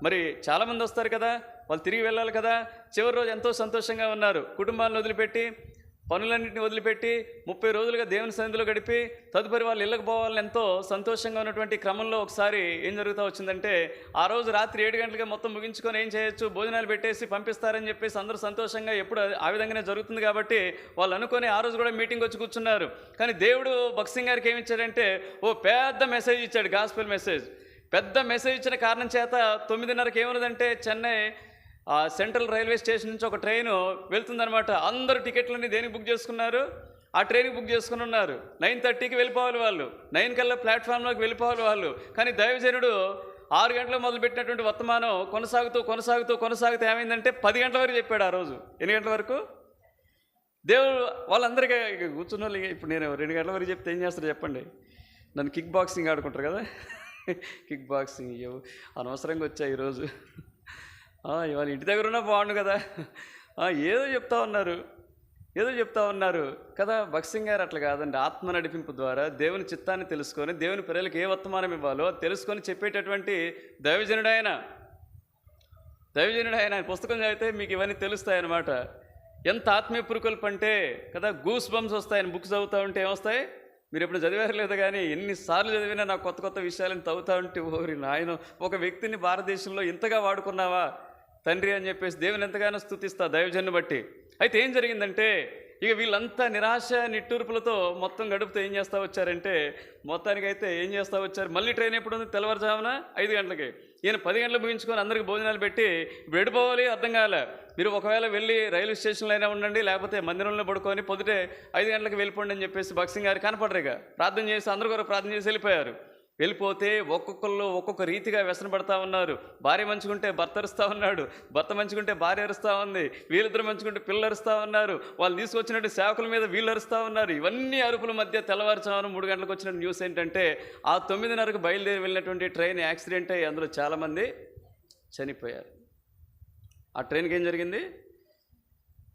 మరి చాలామంది వస్తారు కదా, వాళ్ళు తిరిగి వెళ్ళాలి కదా. చివరి రోజు ఎంతో సంతోషంగా ఉన్నారు. కుటుంబాలను వదిలిపెట్టి, పనులన్నింటినీ వదిలిపెట్టి 30 రోజులుగా దేవుని సన్నిధిలో గడిపి తదుపరి వాళ్ళు ఇళ్ళకు పోవాలని ఎంతో సంతోషంగా ఉన్నటువంటి క్రమంలో ఒకసారి ఏం జరుగుతూ వచ్చిందంటే, ఆ రోజు రాత్రి 7 గంటలుగా మొత్తం ముగించుకొని ఏం చేయొచ్చు, భోజనాలు పెట్టేసి పంపిస్తారని చెప్పేసి అందరూ సంతోషంగా, ఎప్పుడు ఆ విధంగానే జరుగుతుంది కాబట్టి వాళ్ళు అనుకొని ఆ రోజు కూడా మీటింగ్ వచ్చి కూర్చున్నారు. కానీ దేవుడు భగత్ సింగ్ గారికి ఏమి ఇచ్చాడంటే ఓ పెద్ద మెసేజ్ ఇచ్చాడు, గాస్పెల్ మెసేజ్. పెద్ద మెసేజ్ ఇచ్చిన కారణం చేత 9:30కి ఏమన్నదంటే, చెన్నై సెంట్రల్ రైల్వే స్టేషన్ నుంచి ఒక ట్రైను వెళ్తుందనమాట. అందరూ టికెట్లన్నీ దేనికి బుక్ చేసుకున్నారు? ఆ ట్రైన్కి బుక్ చేసుకుని ఉన్నారు. 9:30కి వెళ్ళిపోవాలి వాళ్ళు, 9 కల్లా ప్లాట్ఫామ్లోకి వెళ్ళిపోవాలి వాళ్ళు. కానీ దైవజనుడు 6 గంటలకు మొదలుపెట్టినటువంటి వర్తమానం కొనసాగుతూ ఏమైందంటే 10 గంటల వరకు చెప్పాడు. ఆ రోజు ఎన్ని గంటల వరకు? దేవుడు వాళ్ళందరికీ కూర్చున్న వాళ్ళు, ఇప్పుడు నేను 2 గంటల వరకు చెప్తే ఏం చేస్తారు చెప్పండి? నన్ను కిక్ బాక్సింగ్ ఆడుకుంటారు కదా, కిక్ బాక్సింగ్ అనవసరంగా వచ్చా ఈరోజు. ఇవాళ ఇంటి దగ్గర ఉన్నా బాగుండు కదా. ఏదో చెప్తా ఉన్నారు, ఏదో చెప్తా ఉన్నారు కదా. భక్సింగ్ గారు అట్లా కాదండి. ఆత్మ నడిపింపు ద్వారా దేవుని చిత్తాన్ని తెలుసుకొని దేవుని పిల్లలకి ఏ వర్తమానం ఇవ్వాలో తెలుసుకొని చెప్పేటటువంటి దైవజనుడు ఆయన. ఆయన పుస్తకం చదివితే మీకు ఇవన్నీ తెలుస్తాయన్నమాట. ఎంత ఆత్మీయ పురుకొల్పు అంటే కదా, గూస్ బంప్స్ వస్తాయని బుక్స్ చదువుతూ ఉంటే ఏమొస్తాయి? మీరు ఎప్పుడు చదివారు లేదు కానీ ఎన్నిసార్లు చదివినా నాకు కొత్త కొత్త విషయాలను చదువుతూ ఉంటే ఓరి నాయన, ఒక వ్యక్తిని భారతదేశంలో ఇంతగా వాడుకున్నావా తండ్రి అని చెప్పేసి దేవుని ఎంతగానో స్తుతిస్తా దైవజన్ను బట్టి. అయితే ఏం జరిగిందంటే ఇక వీళ్ళంతా నిరాశ నిట్టూర్పులతో మొత్తం గడుపుతూ ఏం చేస్తూ వచ్చారంటే, మొత్తానికైతే ఏం చేస్తూ వచ్చారు, మళ్ళీ ట్రైన్ ఎప్పుడు ఉంది? తెల్లవారుజామున 5 గంటలకి. ఈయన 10 గంటలకు ముగించుకొని అందరికి భోజనాలు పెట్టి ఇప్పుడు వెళ్ళిపోవాలి అర్థం కాలే. మీరు ఒకవేళ వెళ్ళి రైల్వే స్టేషన్లో అయినా ఉండండి, లేకపోతే మందిరంలో పడుకొని పొద్దుటే 5 గంటలకు వెళ్ళిపోండి అని చెప్పేసి భక్సింగ్ గారు కనపడరుగా ప్రార్థన చేసి అందరూ కూడా ప్రార్థన చేసి వెళ్ళిపోయారు. వెళ్ళిపోతే ఒక్కొక్కళ్ళు ఒక్కొక్క రీతిగా వ్యసన పడతా ఉన్నారు. భార్య మంచుకుంటే భర్త అరుస్తూ ఉన్నాడు, భర్త మంచుకుంటే భార్య అరుస్తూ ఉంది, వీళ్ళిద్దరు మంచుకుంటే పిల్లలు అరుస్తూ ఉన్నారు, వాళ్ళు తీసుకొచ్చినట్టు సేవకుల మీద వీళ్ళు అరుస్తూ ఉన్నారు. ఇవన్నీ అరుపుల మధ్య తెల్లవారుజామున 3 గంటలకు వచ్చిన న్యూస్ ఏంటంటే ఆ 9:30కు బయలుదేరి వెళ్ళినటువంటి ట్రైన్ యాక్సిడెంట్ అయ్యి అందులో చాలామంది చనిపోయారు. ఆ ట్రైన్కి ఏం జరిగింది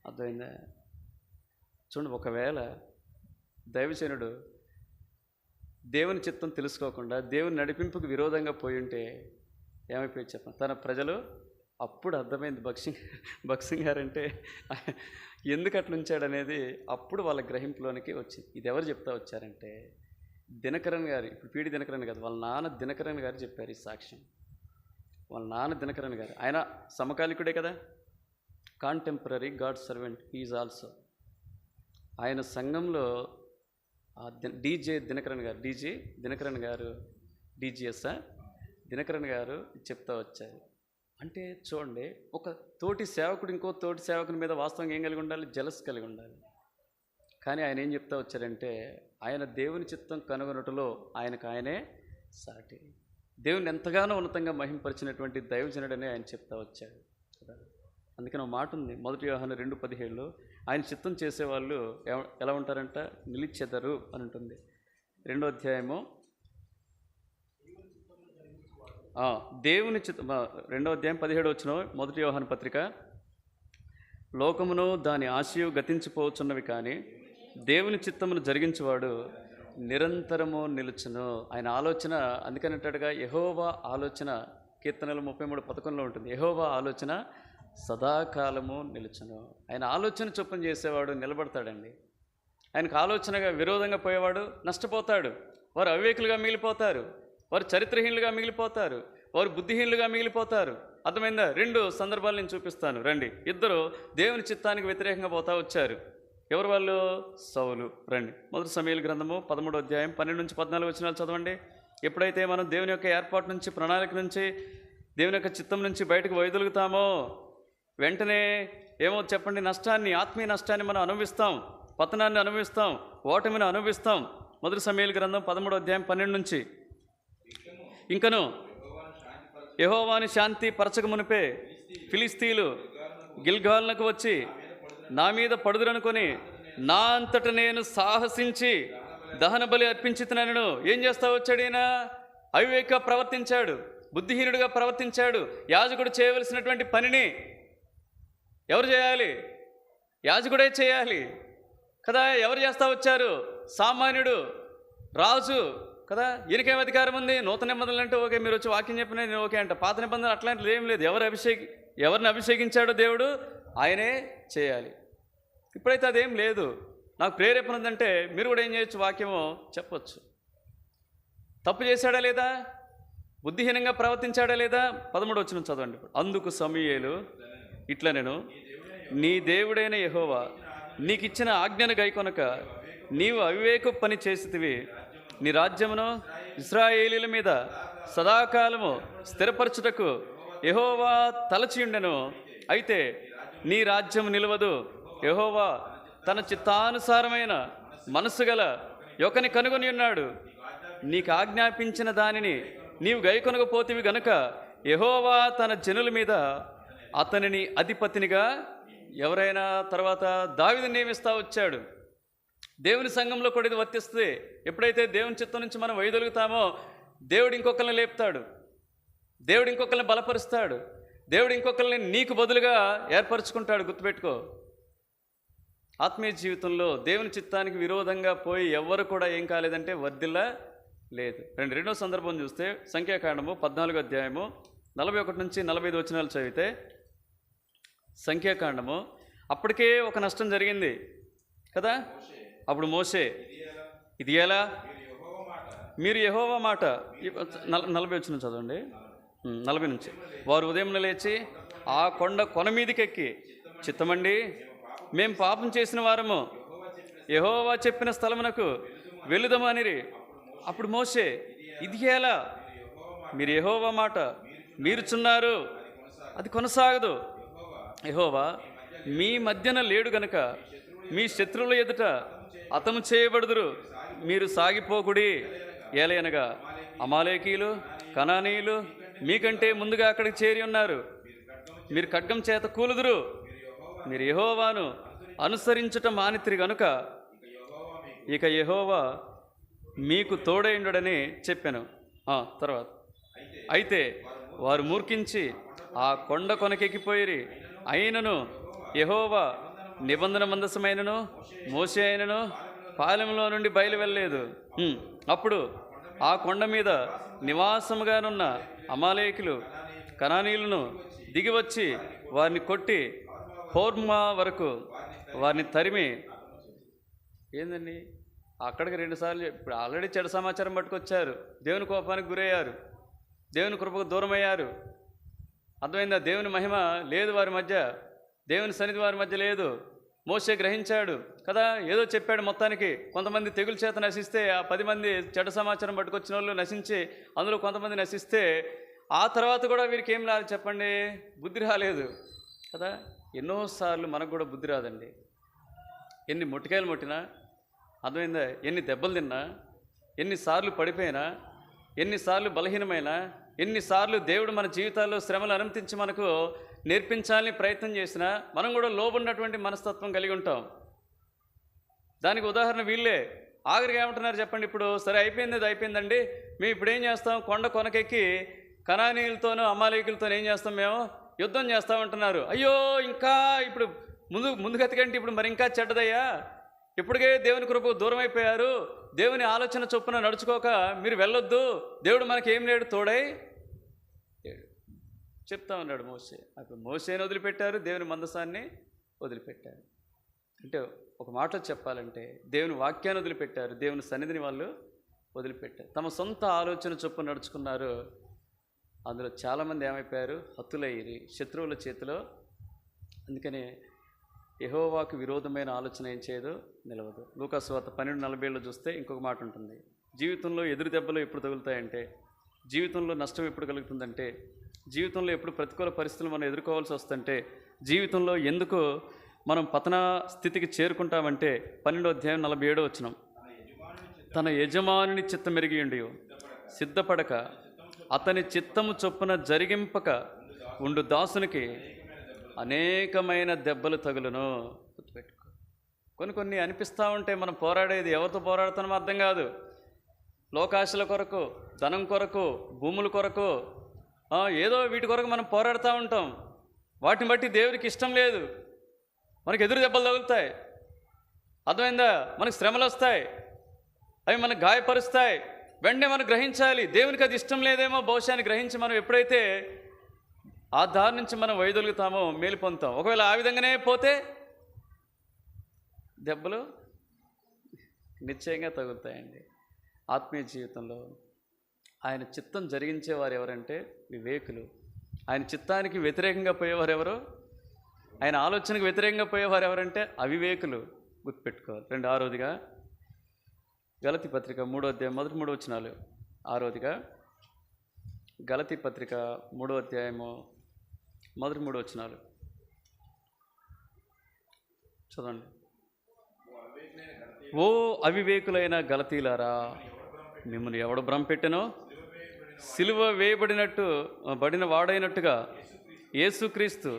అర్థమైందా? చూడండి, ఒకవేళ దైవజనుడు దేవుని చిత్తం తెలుసుకోకుండా దేవుని నడిపింపుకు విరోధంగా పోయి ఉంటే ఏమైపోయి చెప్పండి. తన ప్రజలు అప్పుడు అర్థమైంది భక్సింగ్ గారంటే ఎందుకు అట్లా ఉంచాడనేది అప్పుడు వాళ్ళ గ్రహింపులోనికి వచ్చింది. ఇది ఎవరు చెప్తా వచ్చారంటే దినకరన్ గారు, ఇప్పుడు పీడి దినకరన్ గారు వాళ్ళ నాన్న దినకరన్ గారు చెప్పారు ఈ సాక్ష్యం. వాళ్ళ నాన్న దినకరన్ గారు, ఆయన సమకాలికుడే కదా, contemporary God servant is also. ఆయన సంఘంలో డీజే దినకరన్ గారు డీజీఎస్ దినకరన్ గారు చెప్తా వచ్చారు. అంటే చూడండి, ఒక తోటి సేవకుడు ఇంకో తోటి సేవకుని మీద వాస్తవంగా ఏం కలిగి ఉండాలి? జలస్ కలిగి ఉండాలి. కానీ ఆయన ఏం చెప్తా వచ్చారంటే ఆయన దేవుని చిత్తం కనుగొనటలో ఆయనే సాటి. దేవుని ఎంతగానో ఉన్నతంగా మహింపరిచినటువంటి దైవజనుడని ఆయన చెప్తా వచ్చాడు కదా. అందుకని ఒక మాట ఉంది, 1 యోహాను 2:17లో ఆయన చిత్తం చేసేవాళ్ళు ఎలా ఉంటారంట? నిలిచెదరు అని ఉంటుంది. 2వ అధ్యాయము దేవుని చిత్తం 2వ అధ్యాయం 17 వచ్చిన 1 యోహాను పత్రిక, లోకమును దాని ఆశయు గతించిపోవచ్చున్నవి కానీ దేవుని చిత్తమును జరిగించేవాడు నిరంతరము నిలుచును. ఆయన ఆలోచన అందుకనంటాడుగా, యెహోవా ఆలోచన కీర్తనలు 33:11 ఉంటుంది. యెహోవా ఆలోచన సదాకాలము నిలుచును. ఆయన ఆలోచన చొప్పున చేసేవాడు నిలబడతాడండి. ఆయనకు ఆలోచనగా విరోధంగా పోయేవాడు నష్టపోతాడు. వారు అవివేకులుగా మిగిలిపోతారు, వారు చరిత్రహీనులుగా మిగిలిపోతారు, వారు బుద్ధిహీనులుగా మిగిలిపోతారు. అర్థమైందా? 2 సందర్భాలు నేను చూపిస్తాను రండి. ఇద్దరు దేవుని చిత్తానికి వ్యతిరేకంగా పోతా వచ్చారు. ఎవరు వాళ్ళు? సౌలు. రండి, 1 సమూయేలు గ్రంథము 13వ అధ్యాయం 12-14 వచనాలు చదవండి. ఎప్పుడైతే మనం దేవుని యొక్క ఏర్పాటు నుంచి, ప్రణాళిక నుంచి, దేవుని యొక్క చిత్తం నుంచి బయటకు వైదొలుగుతామో వెంటనే ఏమో చెప్పండి, నష్టాన్ని, ఆత్మీయ నష్టాన్ని మనం అనుభవిస్తాం, పతనాన్ని అనుభవిస్తాం, ఓటమిని అనుభవిస్తాం. 1 సమూయేలు గ్రంథం 13వ అధ్యాయం 12 నుంచి, ఇంకను యెహోవాని శాంతి పరచక మునిపే ఫిలిస్తీయులు గిల్గాలునకు వచ్చి నా మీద పడుదురనుకొని నా అంతట నేను సాహసించి దహన బలి అర్పించితనను. ఏం చేస్తా వచ్చాడు ఈయన? అవివేక ప్రవర్తించాడు, బుద్ధిహీనుడిగా ప్రవర్తించాడు. యాజకుడు చేయవలసినటువంటి పనిని ఎవరు చేయాలి? యాజకుడే చేయాలి కదా. ఎవరు చేస్తూ వచ్చారు? సామాన్యుడు, రాజు కదా. ఈయనకేం అధికారం ఉంది? నూతన నిబంధనలు అంటే ఓకే, మీరు వచ్చి వాక్యం చెప్పినా నేను ఓకే అంట. పాత నిబంధనలు అట్లాంటిది ఏం లేదు. ఎవరిని అభిషేకించాడో దేవుడు ఆయనే చేయాలి. ఇప్పుడైతే అదేం లేదు. నాకు ప్రేరేపణ ఉందంటే మీరు కూడా ఏం చేయొచ్చు? వాక్యమో చెప్పొచ్చు. తప్పు చేశాడా లేదా? బుద్ధిహీనంగా ప్రవర్తించాడా లేదా? 13వ వచనం చదవండి. అందుకు సమూయేలు ఇట్లా, నేను నీ దేవుడైన యెహోవా నీకిచ్చిన ఆజ్ఞను గైకొనక నీవు అవివేక పని చేసితివి. నీ రాజ్యమును ఇశ్రాయేలీల మీద సదాకాలము స్థిరపరచుటకు యెహోవా తలచియుండెను. అయితే నీ రాజ్యం నిలవదు. యెహోవా తన చిత్తానుసారమైన మనస్సు గల యొకని కనుగొని ఉన్నాడు. నీకు ఆజ్ఞాపించిన దానిని నీవు గైకొనకపోతివి గనుక యెహోవా తన జనుల మీద అతనిని అధిపతినిగా ఎవరైనా తర్వాత దావీదుని నియమిస్తా వచ్చాడు. దేవుని సంఘంలో కూడా ఇది వర్తిస్తుంది. ఎప్పుడైతే దేవుని చిత్తం నుంచి మనం వైదొలుగుతామో దేవుడు ఇంకొకరిని లేపుతాడు, దేవుడు ఇంకొకరిని బలపరుస్తాడు, దేవుడు ఇంకొకరిని నీకు బదులుగా ఏర్పరచుకుంటాడు. గుర్తుపెట్టుకో. ఆత్మీయ జీవితంలో దేవుని చిత్తానికి విరోధంగా పోయి ఎవ్వరు కూడా ఏం కాలేదంటే వర్ధిల్లా లేదు. రెండో సందర్భం చూస్తే సంఖ్యాకాండము 14వ అధ్యాయము 41 నుంచి 45 వచనాలు చదివితే, సంఖ్యాకాండము అప్పటికే ఒక నష్టం జరిగింది కదా. అప్పుడు మోషే, ఇది ఎలా మీరు యెహోవా మాట 40 వచనం చదవండి. 40 నుంచి, వారు ఉదయం లేచి ఆ కొన మీదకెక్కి, చిత్తమండి మేం పాపం చేసిన వారము, యెహోవా చెప్పిన స్థలమునకు వెళుదమనిరి. అప్పుడు మోషే, ఇది ఎలా మీరు యెహోవా మాట మీరుచున్నారు, అది కొనసాగదు. యెహోవా మీ మధ్యన లేడు గనుక మీ శత్రువుల ఎదుట హతము చేయబడుదురు, మీరు సాగిపోకుడి. ఏలయనగా అమాలేకీయులు కనానీయులు మీకంటే ముందుగా అక్కడికి చేరి ఉన్నారు, మీరు ఖడ్గం చేత కూలుదురు. మీరు యెహోవాను అనుసరించటం మానితిరి గనుక ఇక యెహోవా మీకు తోడైండుడని చెప్పాను. తర్వాత, అయితే వారు మూర్ఖించి ఆ కొండ కొనకెక్కిపోయిరి. అయినను యెహోవా నిబంధన మందసమైనను మోషే అయినను పాలెంలో నుండి బయలు వెళ్ళలేదు. అప్పుడు ఆ కొండ మీద నివాసముగానున్న అమాలేకులు కనానీయులను దిగివచ్చి వారిని కొట్టి హోర్మా వరకు వారిని తరిమి, ఏందండి అక్కడికి 2 సార్లు ఇప్పుడు ఆల్రెడీ చెడు సమాచారం పట్టుకొచ్చారు, దేవుని కోపానికి గురయ్యారు, దేవుని కృపకు దూరమయ్యారు. అర్థమైందా? దేవుని మహిమ లేదు వారి మధ్య, దేవుని సన్నిధి వారి మధ్య లేదు. మోషే గ్రహించాడు కదా, ఏదో చెప్పాడు మొత్తానికి. కొంతమంది తెగులు చేత నశిస్తే, ఆ 10 మంది చెడు సమాచారం పట్టుకొచ్చిన వాళ్ళు నశించి అందులో కొంతమంది నశిస్తే, ఆ తర్వాత కూడా వీరికి ఏం రాదు చెప్పండి, బుద్ధి రాలేదు కదా. ఎన్నోసార్లు మనకు కూడా బుద్ధి రాదండి. ఎన్ని మొట్టికాయలు మొట్టినా, అర్థమైందా, ఎన్ని దెబ్బలు తిన్నా, ఎన్నిసార్లు పడిపోయినా, ఎన్నిసార్లు బలహీనమైనా, ఎన్నిసార్లు దేవుడు మన జీవితాల్లో శ్రమలు అనుమతించి మనకు నేర్పించాలని ప్రయత్నం చేసినా మనం కూడా లోబడినటువంటి మనస్తత్వం కలిగి ఉంటాం. దానికి ఉదాహరణ వీళ్ళే. ఆఖరికి ఏమంటున్నారు చెప్పండి, ఇప్పుడు సరే అయిపోయింది, అది అయిపోయిందండి, మేము ఇప్పుడు ఏం చేస్తాం, కొండ కొనకెక్కి కనానీయులతోనూ అమాలేకులతో ఏం చేస్తాం, మేము యుద్ధం చేస్తామంటున్నారు. అయ్యో ఇంకా ఇప్పుడు ముందుగతికంటే ఇప్పుడు మరి ఇంకా చెడ్డదయ్యా, ఇప్పటికే దేవుని కృపకు దూరం అయిపోయారు, దేవుని ఆలోచన చొప్పున నడుచుకోక మీరు వెళ్ళొద్దు, దేవుడు మనకి ఏం లేడు, తోడై చెప్తా ఉన్నాడు మోషే. అప్పుడు మోషేని వదిలిపెట్టారు, దేవుని మందసాన్ని వదిలిపెట్టారు. అంటే ఒక మాటలో చెప్పాలంటే దేవుని వాక్యాన్ని వదిలిపెట్టారు, దేవుని సన్నిధిని వాళ్ళు వదిలిపెట్టారు, తమ సొంత ఆలోచన చొప్పున నడుచుకున్నారు. అందులో చాలామంది ఏమైపోయారు, హతులయ్యి శత్రువుల చేతిలో. అందుకనే యెహోవాకు విరోధమైన ఆలోచన ఏం చేయదు, నిలవదు. లూకా సువార్త 12:47 చూస్తే ఇంకొక మాట ఉంటుంది. జీవితంలో ఎదురు దెబ్బలు ఎప్పుడు తగులుతాయంటే, జీవితంలో నష్టం ఎప్పుడు కలుగుతుందంటే, జీవితంలో ఎప్పుడు ప్రతికూల పరిస్థితులు మనం ఎదుర్కోవాల్సి వస్తుంటే, జీవితంలో ఎందుకు మనం పతన స్థితికి చేరుకుంటామంటే 12వ అధ్యాయం 47వ వచనం, తన యజమానుని చిత్తమెరిగియుండి సిద్ధపడక అతని చిత్తము చొప్పున జరిగింపక ఉండు దాసునికి అనేకమైన దెబ్బలు తగులును. గుర్తుపెట్టుకో. కొన్ని అనిపిస్తూ ఉంటే మనం పోరాడేది ఎవరితో పోరాడుతున్నామో అర్థం కాదు. లోకాశల కొరకు, ధనం కొరకు, భూముల కొరకు, ఏదో వీటి కొరకు మనం పోరాడుతూ ఉంటాం. వాటిని బట్టి దేవుడికి ఇష్టం లేదు, మనకి ఎదురు దెబ్బలు తగులుతాయి. అర్థమైందా? మనకు శ్రమలు వస్తాయి, అవి మనకు గాయపరుస్తాయి. వెంటనే మనం గ్రహించాలి, దేవునికి అది ఇష్టం లేదేమో బహుశా అని గ్రహించి మనం ఎప్పుడైతే ఆ దారి నుంచి మనం వైదొలుగుతామో మేలు పొందుతాం. ఒకవేళ ఆ విధంగానే పోతే దెబ్బలు నిశ్చయంగా తగులుతాయండి. ఆత్మీయ జీవితంలో ఆయన చిత్తం జరిగించేవారు ఎవరంటే వివేకులు. ఆయన చిత్తానికి వ్యతిరేకంగా పోయేవారు ఎవరు, ఆయన ఆలోచనకు వ్యతిరేకంగా పోయేవారు ఎవరంటే అవివేకులు. గుర్తుపెట్టుకోవాలి. 6వదిగా గలతీ పత్రిక 3వ అధ్యాయం మొదటి 3 వచనాలు. 6వదిగా గలతీ పత్రిక 3వ అధ్యాయము మొదటి 3 వచనాలు చదవండి. ఓ అవివేకులైన గలతీలారా, మిమ్మల్ని ఎవడు భ్రమపెట్టెనో, సిలువ వేయబడిన వాడైనట్టుగా యేసుక్రీస్తు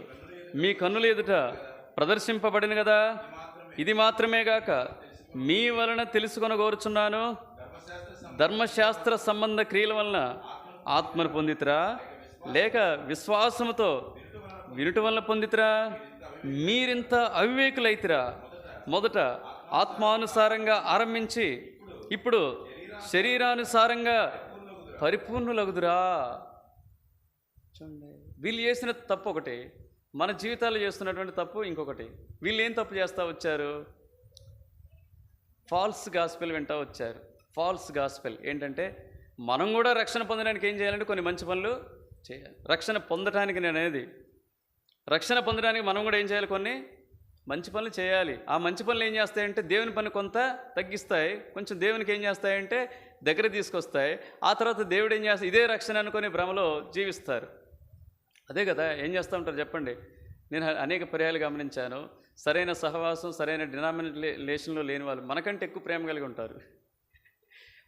మీ కన్నుల ఎదుట ప్రదర్శింపబడిన కదా. ఇది మాత్రమే గాక మీ వలన తెలుసుకొనగోరుచున్నాను, ధర్మశాస్త్ర సంబంధ క్రియల వలన ఆత్మను పొందితురా, లేక విశ్వాసముతో వినుట వలన పొందితిరా? మీరింత అవివేకులైతిరా. మొదట ఆత్మానుసారంగా ఆరంభించి ఇప్పుడు శరీరానుసారంగా పరిపూర్ణులగుదురా. చూడండి, వీళ్ళు చేసిన తప్పు ఒకటి, మన జీవితాల్లో చేస్తున్నటువంటి తప్పు ఇంకొకటి. వీళ్ళు ఏం తప్పు చేస్తూ వచ్చారు? ఫాల్స్ గాస్పెల్ వింటూ వచ్చారు. ఫాల్స్ గాస్పెల్ ఏంటంటే, మనం కూడా రక్షణ పొందడానికి ఏం చేయాలంటే కొన్ని మంచి పనులు చేయాలి. రక్షణ పొందడానికి నేను అనేది, రక్షణ పొందడానికి మనం కూడా ఏం చేయాలి? కొన్ని మంచి పనులు చేయాలి. ఆ మంచి పనులు ఏం చేస్తాయంటే దేవుని పని కొంత తగ్గిస్తాయి, కొంచెం దేవునికి ఏం చేస్తాయంటే దగ్గర తీసుకొస్తాయి. ఆ తర్వాత దేవుడు ఏం చేస్తాయి? ఇదే రక్షణ అనుకుని భ్రమలో జీవిస్తారు. అదే కదా ఏం చేస్తూ ఉంటారు చెప్పండి. నేను అనేక పర్యాలు గమనించాను, సరైన సహవాసం, సరైన డినామినేషన్లో లేని వాళ్ళు మనకంటే ఎక్కువ ప్రేమ కలిగి ఉంటారు.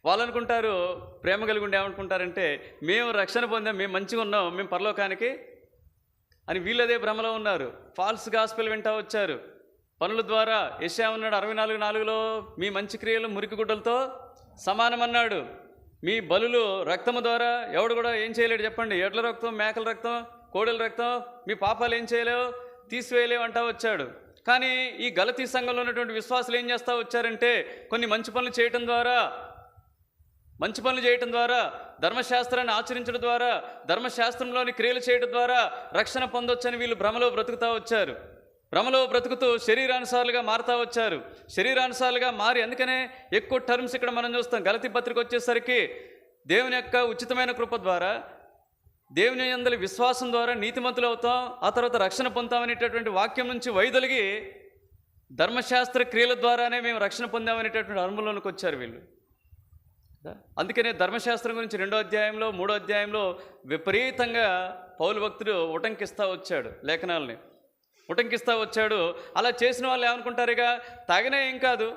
వాళ్ళు అనుకుంటారు, ప్రేమ కలిగి ఉండి ఏమనుకుంటారంటే, మేము రక్షణ పొందాం, మేము మంచిగా ఉన్నాం, మేము పరలోకానికి అని వీళ్ళదే భ్రమలో ఉన్నారు. ఫాల్స్ గాస్పెల్ వింటూ వచ్చారు. పనుల ద్వారా యెషయా ఉన్నాడు 64:4లో, మీ మంచి క్రియలు మురికి గుడ్డలతో సమానమన్నాడు. మీ బలులు రక్తము ద్వారా ఎవడు కూడా ఏం చేయలేడు చెప్పండి. ఎడ్ల రక్తం, మేకల రక్తం, కోడెల రక్తం మీ పాపాలు ఏం చేయలేవు, తీసివేయలేవు అంటూ వచ్చాడు. కానీ ఈ గలతీ సంఘంలో ఉన్నటువంటి విశ్వాసులు ఏం చేస్తూ వచ్చారంటే, కొన్ని మంచి పనులు చేయటం ద్వారా, ధర్మశాస్త్రాన్ని ఆచరించడం ద్వారా, ధర్మశాస్త్రంలోని క్రియలు చేయడం ద్వారా రక్షణ పొందొచ్చని వీళ్ళు భ్రమలో బ్రతుకుతూ వచ్చారు. భ్రమలో బ్రతుకుతూ శరీరానుసారులుగా మారుతూ వచ్చారు. శరీరానుసారులుగా మారి, అందుకనే ఎక్కువ టర్మ్స్ ఇక్కడ మనం చూస్తాం. గలతీ పత్రిక వచ్చేసరికి దేవుని యొక్క ఉచితమైన కృప ద్వారా, దేవుని యందలి విశ్వాసం ద్వారా నీతిమంతులు అవుతాం, ఆ తర్వాత రక్షణ పొందుతామనేటటువంటి వాక్యం నుంచి వైదొలిగి ధర్మశాస్త్ర క్రియల ద్వారానే మేము రక్షణ పొందామనేటటువంటి అనుభవంలోనికి వచ్చారు వీళ్ళు. అందుకనే ధర్మశాస్త్రం గురించి 2వ అధ్యాయంలో 3వ అధ్యాయంలో విపరీతంగా పౌలు భక్తుడు ఉటంకిస్తూ వచ్చాడు, లేఖనాలని ఉటంకిస్తూ వచ్చాడు. అలా చేసిన వాళ్ళు ఏమనుకుంటారు, ఇక తాగినా ఏం కాదు,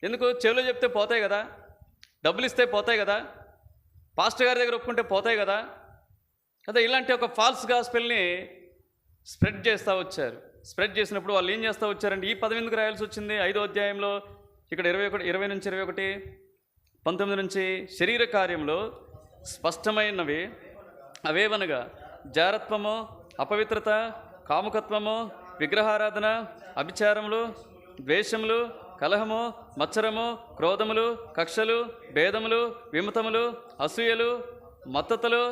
ఎందుకు చెవిలో చెప్తే పోతాయి కదా, డబ్బులు ఇస్తే పోతాయి కదా, పాస్టర్ గారి దగ్గర ఒప్పుకుంటే పోతాయి కదా. ఇలాంటి ఒక ఫాల్స్ గాస్పెల్ని స్ప్రెడ్ చేస్తూ వచ్చారు. స్ప్రెడ్ చేసినప్పుడు వాళ్ళు ఏం చేస్తూ వచ్చారంటే, ఈ పదం ఎందుకు రాయాల్సి వచ్చింది? 5వ అధ్యాయంలో ఇక్కడ 20 నుంచి 21, 19 నుంచి, శరీర కార్యంలో స్పష్టమైనవి అవేవనగా జారత్వము, అపవిత్రత, కాముకత్వము, విగ్రహారాధన, అభిచారములు, ద్వేషములు, కలహము, మత్సరము, క్రోధములు, కక్షలు, భేదములు, విమతములు, అసూయలు, మత్తతలు,